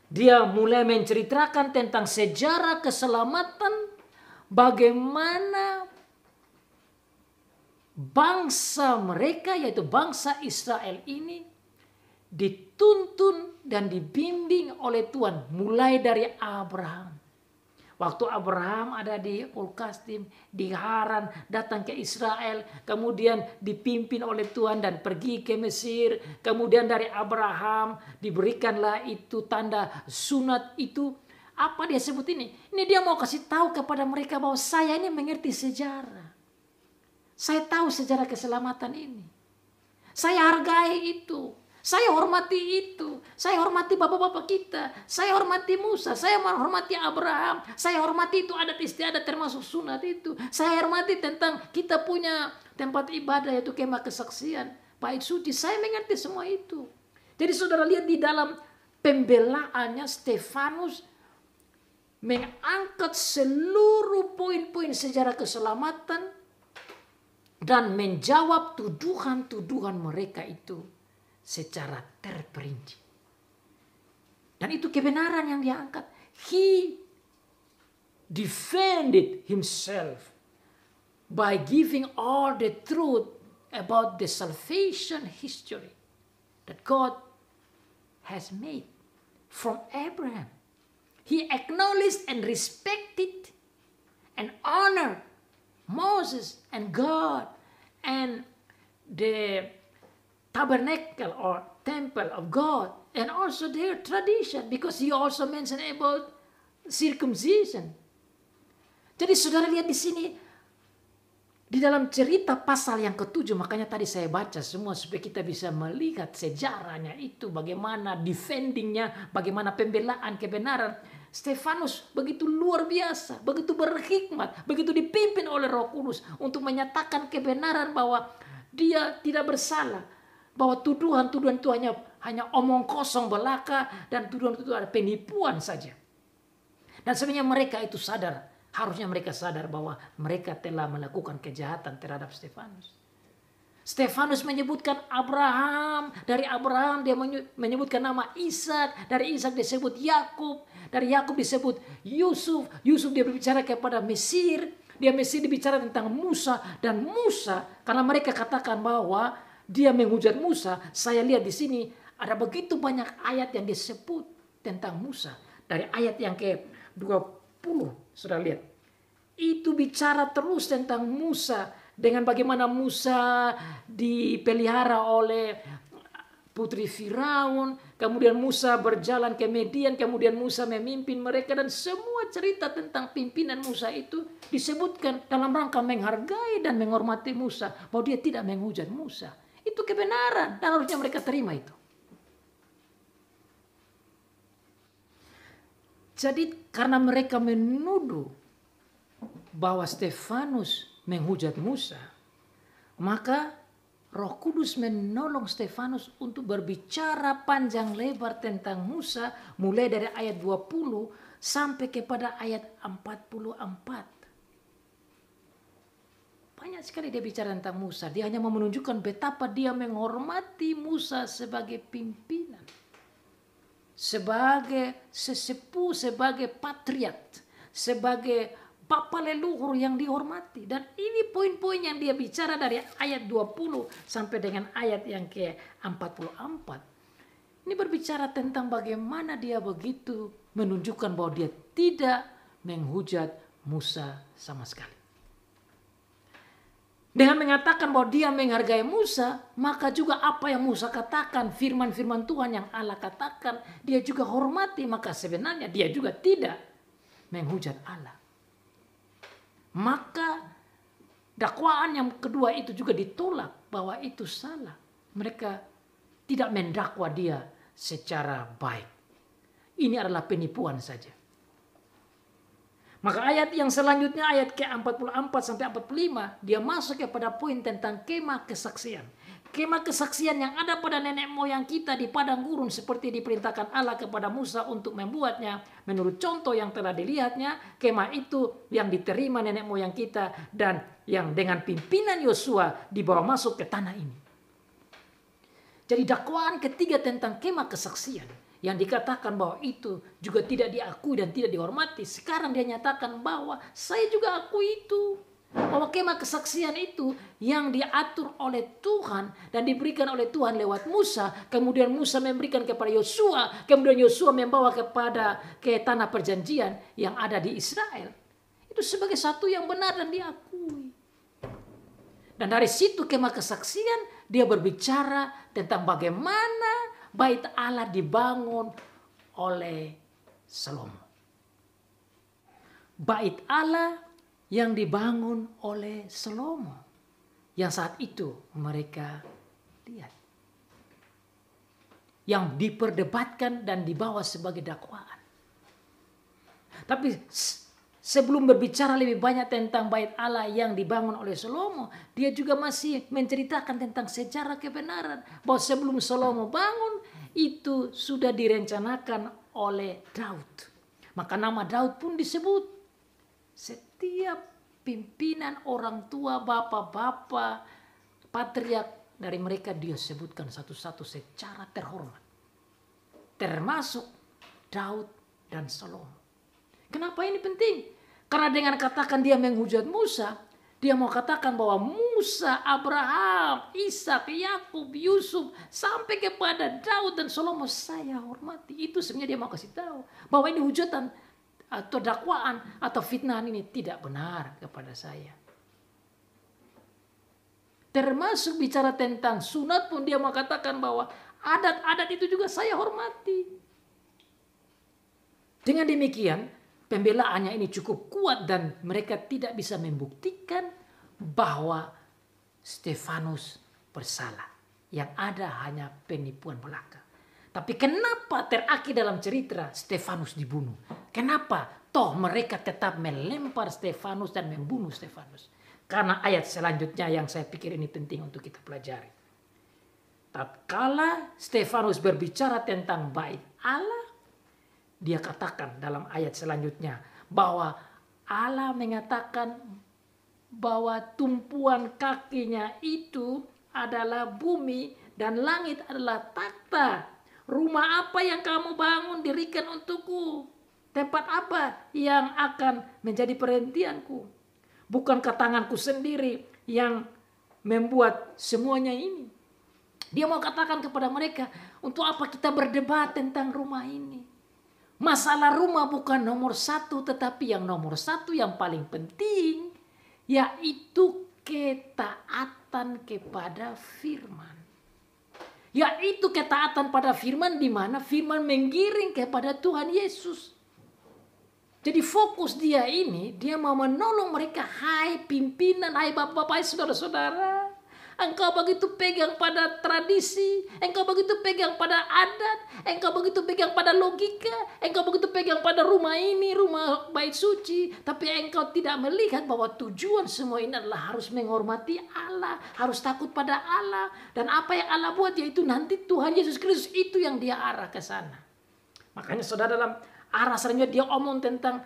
Dia mulai menceritakan tentang sejarah keselamatan. Bagaimana bangsa mereka, yaitu bangsa Israel ini, dituntun dan dibimbing oleh Tuhan. Mulai dari Abraham. Waktu Abraham ada di Ul-Kasdim, di Haran, datang ke Israel. Kemudian dipimpin oleh Tuhan dan pergi ke Mesir. Kemudian dari Abraham diberikanlah itu tanda sunat itu. Apa dia sebut ini? Ini dia mau kasih tahu kepada mereka bahwa saya ini mengerti sejarah. Saya tahu sejarah keselamatan ini. Saya hargai itu. Saya hormati itu. Saya hormati bapak-bapak kita. Saya hormati Musa. Saya hormati Abraham. Saya hormati itu adat istiadat termasuk sunat itu. Saya hormati tentang kita punya tempat ibadah yaitu kemah kesaksian. Bait suci. Saya mengerti semua itu. Jadi saudara lihat di dalam pembelaannya Stefanus mengangkat seluruh poin-poin sejarah keselamatan dan menjawab tuduhan-tuduhan mereka itu secara terperinci. Dan itu kebenaran yang dia angkat. He defended himself by giving all the truth about the salvation history that God has made from Abraham. He acknowledged and respected and honored Moses and God and the tabernacle or temple of God and also their tradition, because he also mentioned about circumcision. Jadi saudara lihat di sini, di dalam cerita pasal yang ke-7, makanya tadi saya baca semua supaya kita bisa melihat sejarahnya itu, bagaimana defendingnya, bagaimana pembelaan kebenaran. Stefanus begitu luar biasa, begitu berhikmat, begitu dipimpin oleh Roh Kudus untuk menyatakan kebenaran bahwa dia tidak bersalah, bahwa tuduhan-tuduhan itu hanya omong kosong belaka dan tuduhan itu ada penipuan saja. Dan sebenarnya mereka itu sadar, harusnya mereka sadar bahwa mereka telah melakukan kejahatan terhadap Stefanus. Stefanus menyebutkan Abraham, dari Abraham dia menyebutkan nama Ishak, dari Ishak disebut Yakub, dari Yakub disebut Yusuf, Yusuf dia berbicara kepada Mesir, dia Mesir dibicara tentang Musa, dan Musa karena mereka katakan bahwa dia menghujat Musa, saya lihat di sini ada begitu banyak ayat yang disebut tentang Musa. Dari ayat yang ke-20, sudah lihat. Itu bicara terus tentang Musa, dengan bagaimana Musa dipelihara oleh putri Firaun, kemudian Musa berjalan ke Midian, kemudian Musa memimpin mereka, dan semua cerita tentang pimpinan Musa itu disebutkan dalam rangka menghargai dan menghormati Musa, bahwa dia tidak menghujat Musa. Itu kebenaran dan harusnya mereka terima itu. Jadi karena mereka menuduh bahwa Stefanus menghujat Musa, maka Roh Kudus menolong Stefanus untuk berbicara panjang lebar tentang Musa, mulai dari ayat 20 sampai kepada ayat 44. Banyak sekali dia bicara tentang Musa. Dia hanya mau menunjukkan betapa dia menghormati Musa sebagai pimpinan, sebagai sesepuh, sebagai patriot, sebagai Bapa leluhur yang dihormati. Dan ini poin-poin yang dia bicara dari ayat 20 sampai dengan ayat yang ke-44. Ini berbicara tentang bagaimana dia begitu menunjukkan bahwa dia tidak menghujat Musa sama sekali. Dengan mengatakan bahwa dia menghargai Musa, maka juga apa yang Musa katakan, firman-firman Tuhan yang Allah katakan, dia juga hormati. Maka sebenarnya dia juga tidak menghujat Allah. Maka dakwaan yang kedua itu juga ditolak bahwa itu salah. Mereka tidak mendakwa dia secara baik. Ini adalah penipuan saja. Maka ayat yang selanjutnya, ayat ke-44 sampai 45, dia masuk kepada poin tentang kemah kesaksian. Kemah kesaksian yang ada pada nenek moyang kita di padang gurun, seperti diperintahkan Allah kepada Musa untuk membuatnya menurut contoh yang telah dilihatnya. Kemah itu yang diterima nenek moyang kita dan yang dengan pimpinan Yosua dibawa masuk ke tanah ini. Jadi dakwaan ketiga tentang kemah kesaksian yang dikatakan bahwa itu juga tidak diakui dan tidak dihormati, sekarang dia nyatakan bahwa saya juga akui itu. Bahwa kemah kesaksian itu yang diatur oleh Tuhan dan diberikan oleh Tuhan lewat Musa. Kemudian Musa memberikan kepada Yosua. Kemudian Yosua membawa ke tanah perjanjian yang ada di Israel. Itu sebagai satu yang benar dan diakui. Dan dari situ kemah kesaksian dia berbicara tentang bagaimana bait Allah dibangun oleh Salomo. Bait Allah yang dibangun oleh Salomo, yang saat itu mereka lihat, yang diperdebatkan dan dibawa sebagai dakwaan. Tapi sebelum berbicara lebih banyak tentang bait Allah yang dibangun oleh Salomo, dia juga masih menceritakan tentang sejarah kebenaran bahwa sebelum Salomo bangun itu sudah direncanakan oleh Daud. Maka nama Daud pun disebut. Setiap pimpinan orang tua, bapak-bapak, patriark, dari mereka dia sebutkan satu-satu secara terhormat. Termasuk Daud dan Salomo. Kenapa ini penting? Karena dengan katakan dia menghujat Musa, dia mau katakan bahwa Musa, Abraham, Ishak, Yakub, Yusuf, sampai kepada Daud dan Salomo saya hormati. Itu sebenarnya dia mau kasih tahu bahwa ini hujatan atau dakwaan atau fitnahan ini tidak benar kepada saya. Termasuk bicara tentang sunat pun dia mau katakan bahwa Adat-adat itu juga saya hormati. Dengan demikian, pembelaannya ini cukup kuat dan mereka tidak bisa membuktikan bahwa Stefanus bersalah. Yang ada hanya penipuan belaka. Tapi kenapa terakhir dalam cerita Stefanus dibunuh? Kenapa? Toh mereka tetap melempar Stefanus dan membunuh Stefanus. Karena ayat selanjutnya yang saya pikir ini penting untuk kita pelajari. Tatkala Stefanus berbicara tentang bait Allah, dia katakan dalam ayat selanjutnya bahwa Allah mengatakan bahwa tumpuan kakinya itu adalah bumi dan langit adalah takhta. Rumah apa yang kamu bangun dirikan untukku? Tempat apa yang akan menjadi perhentianku? Bukankah tanganku sendiri yang membuat semuanya ini? Dia mau katakan kepada mereka, untuk apa kita berdebat tentang rumah ini? Masalah rumah bukan nomor satu, tetapi yang nomor satu yang paling penting, yaitu ketaatan kepada firman. Yaitu ketaatan pada firman, di mana firman menggiring kepada Tuhan Yesus. Jadi fokus dia ini, dia mau menolong mereka. Hai pimpinan, hai bapak-bapak, hai saudara-saudara. Engkau begitu pegang pada tradisi, engkau begitu pegang pada adat, engkau begitu pegang pada logika, engkau begitu pegang pada rumah ini, rumah bait suci. Tapi engkau tidak melihat bahwa tujuan semua ini adalah harus menghormati Allah, harus takut pada Allah. Dan apa yang Allah buat yaitu nanti Tuhan Yesus Kristus itu yang dia arah ke sana. Makanya saudara dalam arah selanjutnya dia omong tentang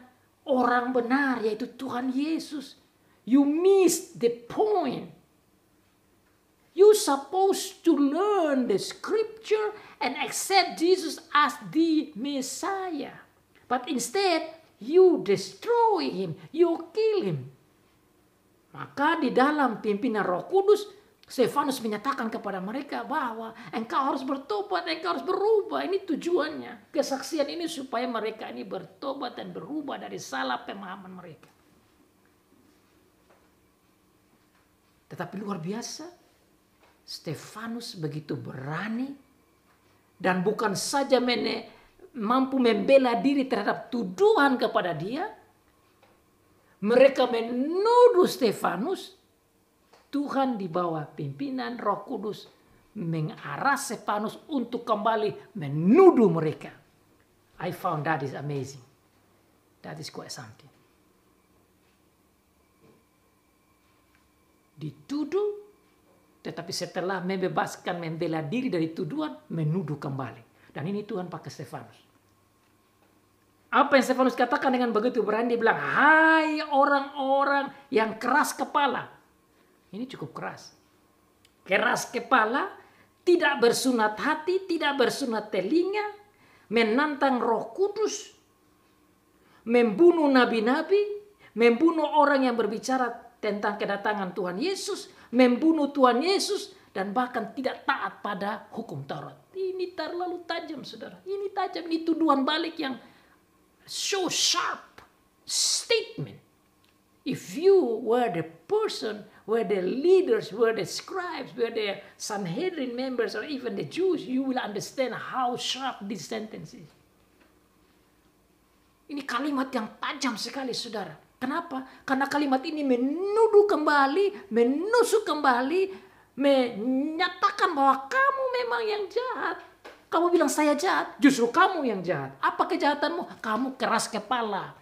orang benar yaitu Tuhan Yesus. You miss the point. You supposed to learn the scripture and accept Jesus as the Messiah. But instead, you destroy him, you kill him. Maka di dalam pimpinan Roh Kudus, Stefanus menyatakan kepada mereka bahwa engkau harus bertobat, engkau harus berubah. Ini tujuannya. Kesaksian ini supaya mereka ini bertobat dan berubah dari salah pemahaman mereka. Tetapi luar biasa, Stefanus begitu berani dan bukan saja mampu membela diri terhadap tuduhan kepada dia. Mereka menuduh Stefanus. Tuhan di bawah pimpinan Roh Kudus mengarah Stefanus untuk kembali menuduh mereka. I found that is amazing. That is quite something. Dituduh, tetapi setelah membebaskan, membela diri dari tuduhan, menuduh kembali. Dan ini Tuhan pakai Stefanus. Apa yang Stefanus katakan dengan begitu berani? Dia bilang, hai orang-orang yang keras kepala. Ini cukup keras. Keras kepala, tidak bersunat hati, tidak bersunat telinga, menantang Roh Kudus, membunuh nabi-nabi, membunuh orang yang berbicara tentang kedatangan Tuhan Yesus, membunuh Tuhan Yesus, dan bahkan tidak taat pada hukum Taurat. Ini terlalu tajam, saudara. Ini tajam, ini tuduhan balik yang so sharp statement. If you were the person, were the leaders, were the scribes, were the Sanhedrin members, or even the Jews, you will understand how sharp this sentence is. Ini kalimat yang tajam sekali, saudara. Kenapa? Karena kalimat ini menuduh kembali, menusuk kembali, menyatakan bahwa kamu memang yang jahat. Kamu bilang saya jahat, justru kamu yang jahat. Apa kejahatanmu? Kamu keras kepala.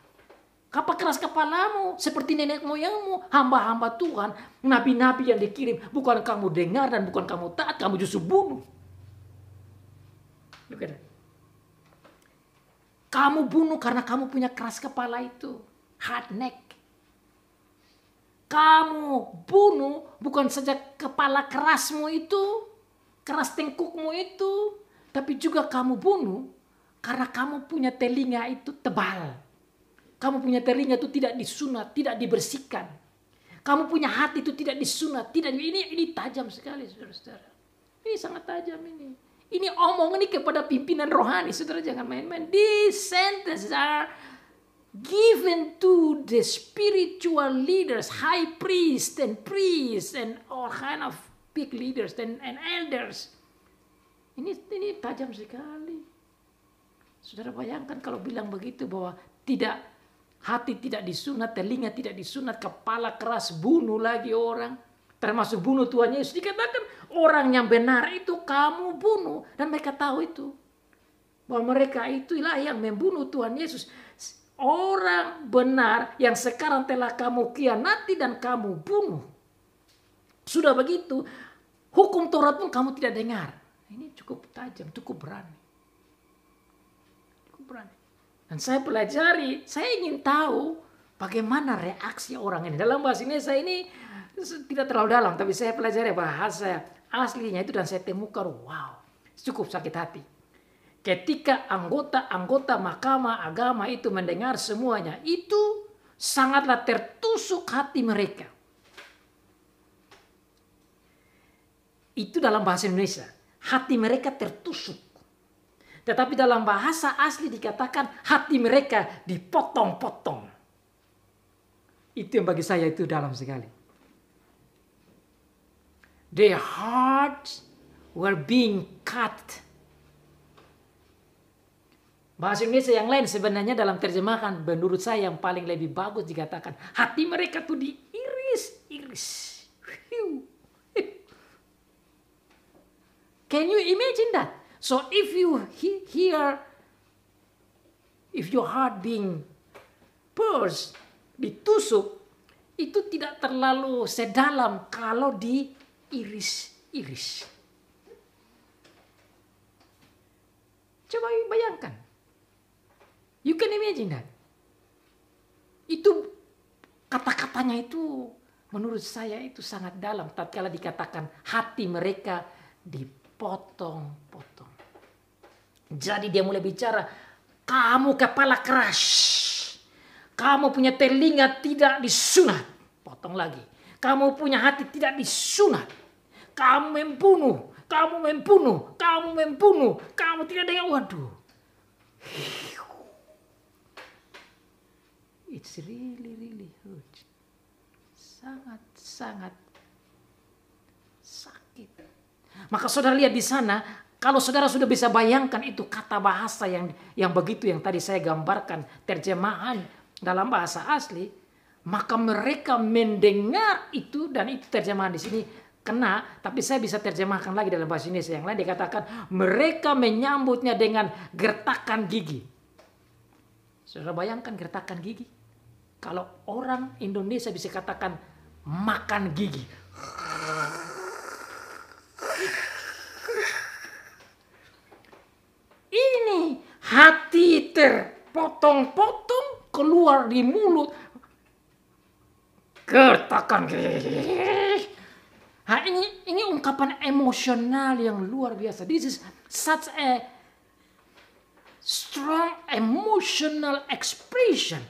Apa keras kepalamu? Seperti nenek moyangmu, hamba-hamba Tuhan, nabi-nabi yang dikirim. Bukan kamu dengar dan bukan kamu taat, kamu justru bunuh. Look at that. Kamu bunuh karena kamu punya keras kepala itu. Hard neck. Kamu bunuh bukan saja kepala kerasmu itu, keras tengkukmu itu, tapi juga kamu bunuh karena kamu punya telinga itu tebal. Kamu punya telinga itu tidak disunat, tidak dibersihkan. Kamu punya hati itu tidak disunat, tidak. Ini tajam sekali, saudara-saudara. Ini sangat tajam ini. Ini omong ini kepada pimpinan rohani, saudara, jangan main-main. These sentences are given to the spiritual leaders, high priests and all kind of big leaders and elders. Ini tajam sekali. Saudara bayangkan kalau bilang begitu bahwa hati tidak disunat, telinga tidak disunat, kepala keras, bunuh lagi orang. Termasuk bunuh Tuhan Yesus. Dikatakan orang yang benar itu kamu bunuh. Dan mereka tahu itu. Bahwa mereka itulah yang membunuh Tuhan Yesus. Orang benar yang sekarang telah kamu khianati dan kamu bunuh. Sudah begitu, hukum Taurat pun kamu tidak dengar. Ini cukup tajam, cukup berani. Cukup berani. Dan saya pelajari, saya ingin tahu bagaimana reaksi orang ini. Dalam bahasa Indonesia ini tidak terlalu dalam, tapi saya pelajari bahasa aslinya itu dan saya temukan, wow, cukup sakit hati. Ketika anggota-anggota mahkamah agama itu mendengar semuanya, itu sangatlah tertusuk hati mereka. Itu dalam bahasa Indonesia. Hati mereka tertusuk. Tetapi dalam bahasa asli dikatakan hati mereka dipotong-potong. Itu yang bagi saya itu dalam sekali. Their hearts were being cut. Bahasa Indonesia yang lain sebenarnya dalam terjemahan menurut saya yang paling lebih bagus dikatakan hati mereka tuh diiris-iris. Can you imagine that? So if you hear, if your heart being pierced, ditusuk, itu tidak terlalu sedalam kalau diiris-iris. Coba bayangkan. You can imagine that. Itu kata-katanya itu menurut saya itu sangat dalam. Tatkala dikatakan hati mereka dipotong-potong. Jadi dia mulai bicara, kamu kepala keras. Kamu punya telinga tidak disunat. Potong lagi. Kamu punya hati tidak disunat. Kamu membunuh. Kamu membunuh. Kamu membunuh. Kamu tidak dengar. Waduh. It's really hurt. Sangat sakit. Maka saudara lihat di sana, kalau saudara sudah bisa bayangkan itu kata bahasa yang begitu yang tadi saya gambarkan, terjemahan dalam bahasa asli, maka mereka mendengar itu dan itu terjemahan di sini kena, tapi saya bisa terjemahkan lagi dalam bahasa Indonesia yang lain dikatakan mereka menyambutnya dengan gertakan gigi. Saudara bayangkan gertakan gigi? Kalau orang Indonesia bisa katakan makan gigi. Ini hati terpotong-potong keluar di mulut. Gertakan gigi. Nah, ini ungkapan emosional yang luar biasa. This is such a strong emotional expression.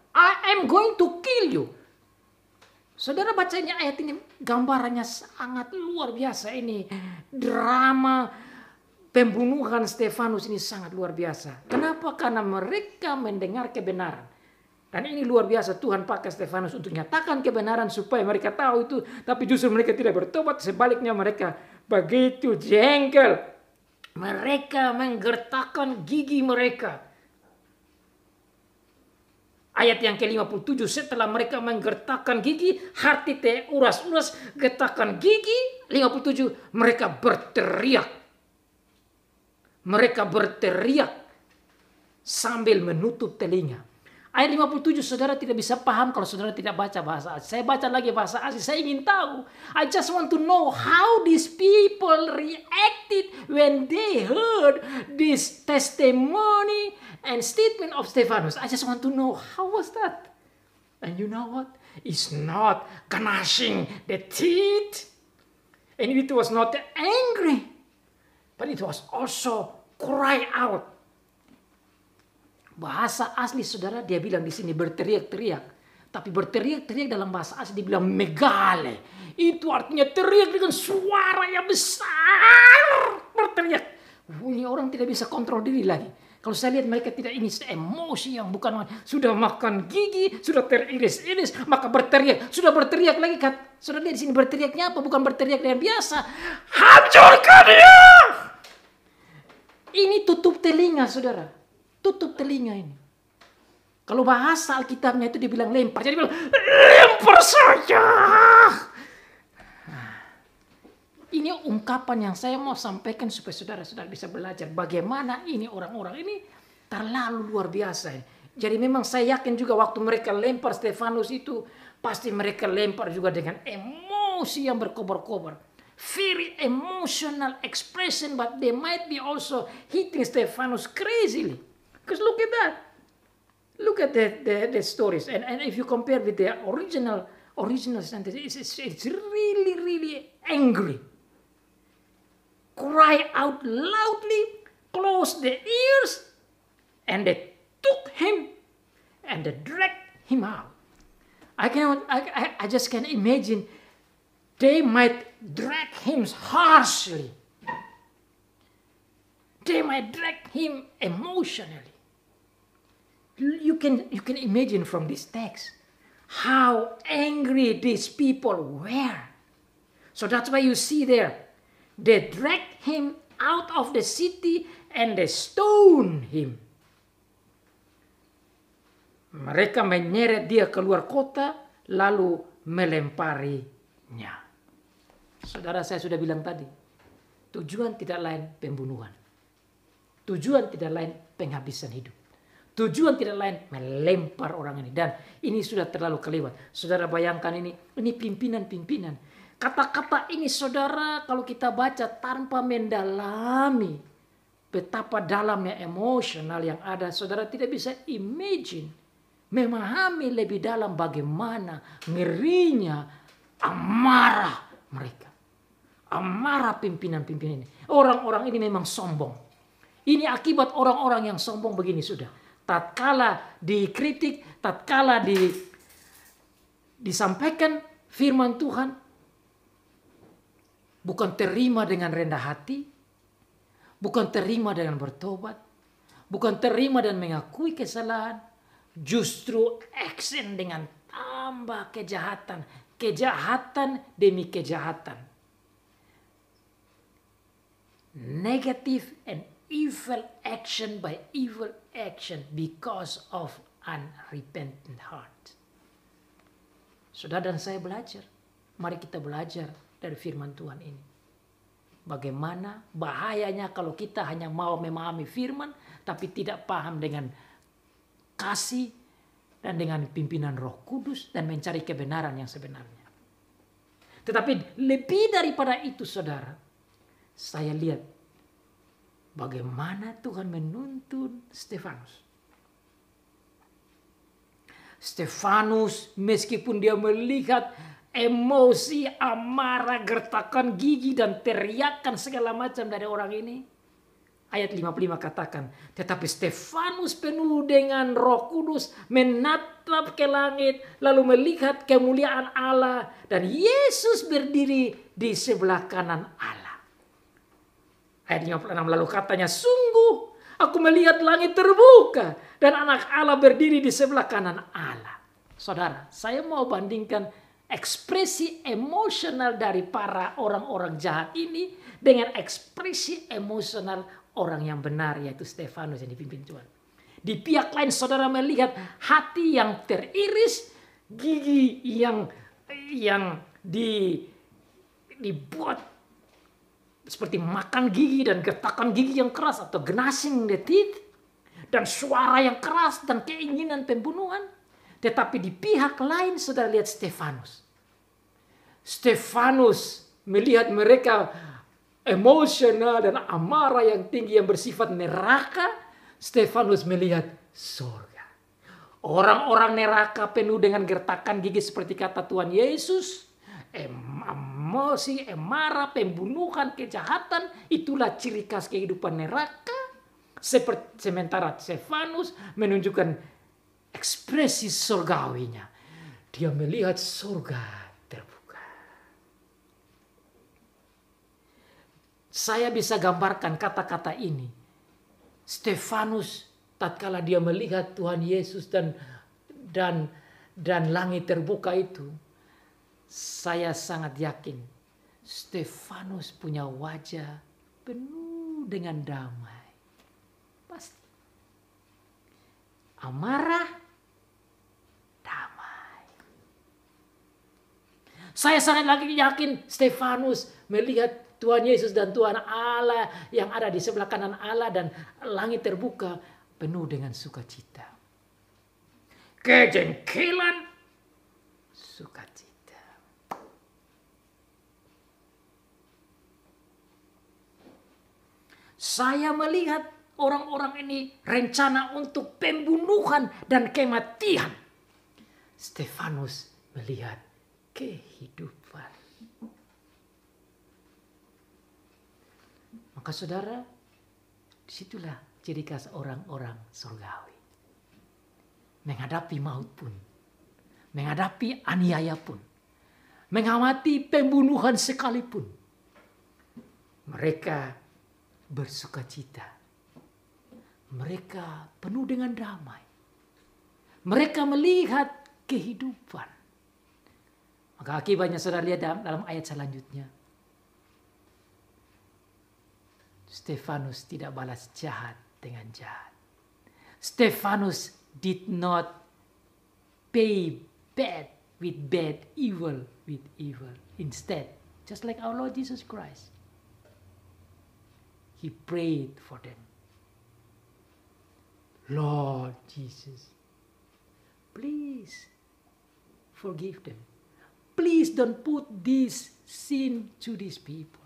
I am going to kill you. Saudara bacanya ayat ini, gambarannya sangat luar biasa. Ini drama pembunuhan Stefanus ini sangat luar biasa. Kenapa? Karena mereka mendengar kebenaran. Dan ini luar biasa, Tuhan pakai Stefanus untuk nyatakan kebenaran supaya mereka tahu itu. Tapi justru mereka tidak bertobat, sebaliknya mereka begitu jengkel. Mereka menggertakkan gigi mereka. Ayat yang ke-57, setelah mereka menggertakkan gigi, hati uras-uras, gertakan gigi. 57, mereka berteriak. Mereka berteriak sambil menutup telinga. Ayat 57, saudara tidak bisa paham kalau saudara tidak baca bahasa asli. Saya baca lagi bahasa asli, saya ingin tahu. I just want to know how these people reacted when they heard this testimony and statement of Stefanus. I just want to know how was that. And you know what? It's not gnashing the teeth. And it was not angry. But it was also cry out. Bahasa asli saudara dia bilang di sini berteriak-teriak. Tapi berteriak-teriak dalam bahasa asli dibilang megale. Itu artinya teriak dengan suara yang besar. Berteriak. Ini orang tidak bisa kontrol diri lagi. Kalau saya lihat mereka tidak ini emosi yang bukan sudah makan gigi, sudah teriris-iris, maka berteriak. Sudah berteriak lagi Saudara lihat di sini berteriaknya apa? Bukan berteriak dengan biasa. Hancurkan dia! Ini tutup telinga, saudara. Tutup telinga ini. Kalau bahasa Alkitabnya itu dibilang lempar. Jadi bilang, lempar saja. Ini ungkapan yang saya mau sampaikan supaya saudara-saudara bisa belajar bagaimana ini orang-orang ini terlalu luar biasa. Jadi memang saya yakin juga waktu mereka lempar Stefanus itu, pasti mereka lempar juga dengan emosi yang berkobar-kobar. Very emotional expression, but they might be also hitting Stefanus crazily. Because look at that. Look at the stories. And if you compare with the original sentence, it's really, really angry. Cry out loudly, close the ears, and they took him and they dragged him out. I just can imagine they might drag him harshly. They might drag him emotionally. You can imagine from this text how angry these people were. So that's why you see there, they dragged him out of the city and they stoned him. Mereka menyeret dia keluar kota lalu melemparinya. Saudara, saya sudah bilang tadi, tujuan tidak lain pembunuhan. Tujuan tidak lain penghabisan hidup. Tujuan tidak lain melempar orang ini. Dan ini sudah terlalu kelewat. Saudara bayangkan ini pimpinan-pimpinan. Kata-kata ini saudara kalau kita baca tanpa mendalami betapa dalamnya emosional yang ada, saudara tidak bisa imagine, memahami lebih dalam bagaimana ngerinya amarah mereka. Amarah pimpinan-pimpinan ini. Orang-orang ini memang sombong. Ini akibat orang-orang yang sombong begini sudah. Tatkala dikritik, tatkala disampaikan firman Tuhan, bukan terima dengan rendah hati, bukan terima dengan bertobat, bukan terima dan mengakui kesalahan, justru action dengan tambah kejahatan, kejahatan demi kejahatan. Negative and evil action by evil action because of unrepentant heart. Saudara dan saya belajar. Mari kita belajar dari firman Tuhan ini. Bagaimana bahayanya kalau kita hanya mau memahami firman tapi tidak paham dengan kasih dan dengan pimpinan Roh Kudus dan mencari kebenaran yang sebenarnya. Tetapi lebih daripada itu saudara, saya lihat bagaimana Tuhan menuntun Stefanus. Stefanus meskipun dia melihat emosi, amarah, gertakan gigi dan teriakan segala macam dari orang ini. Ayat 55 katakan, tetapi Stefanus penuh dengan Roh Kudus menatap ke langit lalu melihat kemuliaan Allah dan Yesus berdiri di sebelah kanan Allah. Ayat 56 lalu katanya, sungguh aku melihat langit terbuka dan anak Allah berdiri di sebelah kanan Allah. Saudara, saya mau bandingkan ekspresi emosional dari para orang-orang jahat ini dengan ekspresi emosional orang yang benar, yaitu Stefanus yang dipimpin Tuhan. Di pihak lain saudara melihat hati yang teriris, gigi yang dibuat seperti makan gigi dan gertakan gigi yang keras atau gnashing the teeth, dan suara yang keras dan keinginan pembunuhan. Tetapi di pihak lain saudara lihat Stefanus. Stefanus melihat mereka emosional dan amarah yang tinggi yang bersifat neraka. Stefanus melihat surga. Orang-orang neraka penuh dengan gertakan gigi seperti kata Tuhan Yesus. Emosi, amarah, pembunuhan, kejahatan, itulah ciri khas kehidupan neraka. Sementara Stefanus menunjukkan ekspresi surgawinya. Dia melihat surga terbuka. Saya bisa gambarkan kata-kata ini. Stefanus tatkala dia melihat Tuhan Yesus dan langit terbuka itu, Saya sangat yakin Stefanus punya wajah penuh dengan damai. Pasti. Amarah, damai. Saya sangat lagi yakin Stefanus melihat Tuhan Yesus dan Tuhan Allah yang ada di sebelah kanan Allah dan langit terbuka penuh dengan sukacita. Kejengkelan, sukacita. Saya melihat orang-orang ini rencana untuk pembunuhan dan kematian. Stefanus melihat kehidupan. Maka saudara, disitulah ciri khas orang-orang surgawi. Menghadapi maut pun, menghadapi aniaya pun, mengamati pembunuhan sekalipun, mereka bersukacita. Mereka penuh dengan damai. Mereka melihat kehidupan. Maka akibatnya saudara lihat dalam ayat selanjutnya. Stefanus tidak balas jahat dengan jahat. Stefanus did not pay bad with bad, evil with evil. Instead, just like our Lord Jesus Christ, he prayed for them. Lord Jesus, please forgive them. Please don't put this sin to these people.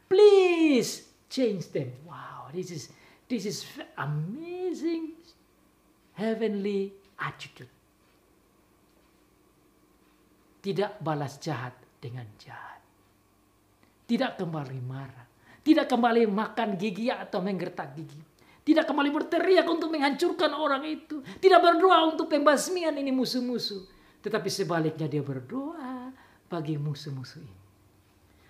Please change them. Wow, this is amazing heavenly attitude. Tidak balas jahat dengan jahat. Tidak kembali marah. Tidak kembali makan gigi atau menggertak gigi. Tidak kembali berteriak untuk menghancurkan orang itu. Tidak berdoa untuk pembasmian ini musuh-musuh. Tetapi sebaliknya dia berdoa bagi musuh-musuh ini.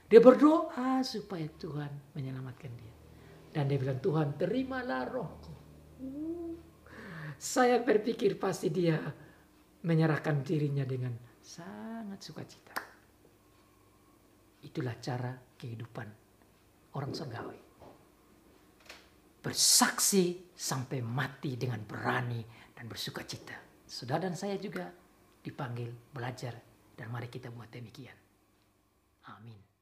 Dia berdoa supaya Tuhan menyelamatkan dia. Dan dia bilang, Tuhan terimalah rohku. Saya berpikir pasti dia menyerahkan dirinya dengan sangat sukacita. Itulah cara kehidupan orang surgawi. Bersaksi sampai mati dengan berani dan bersukacita. Saudara dan saya juga dipanggil belajar dan mari kita buat demikian. Amin.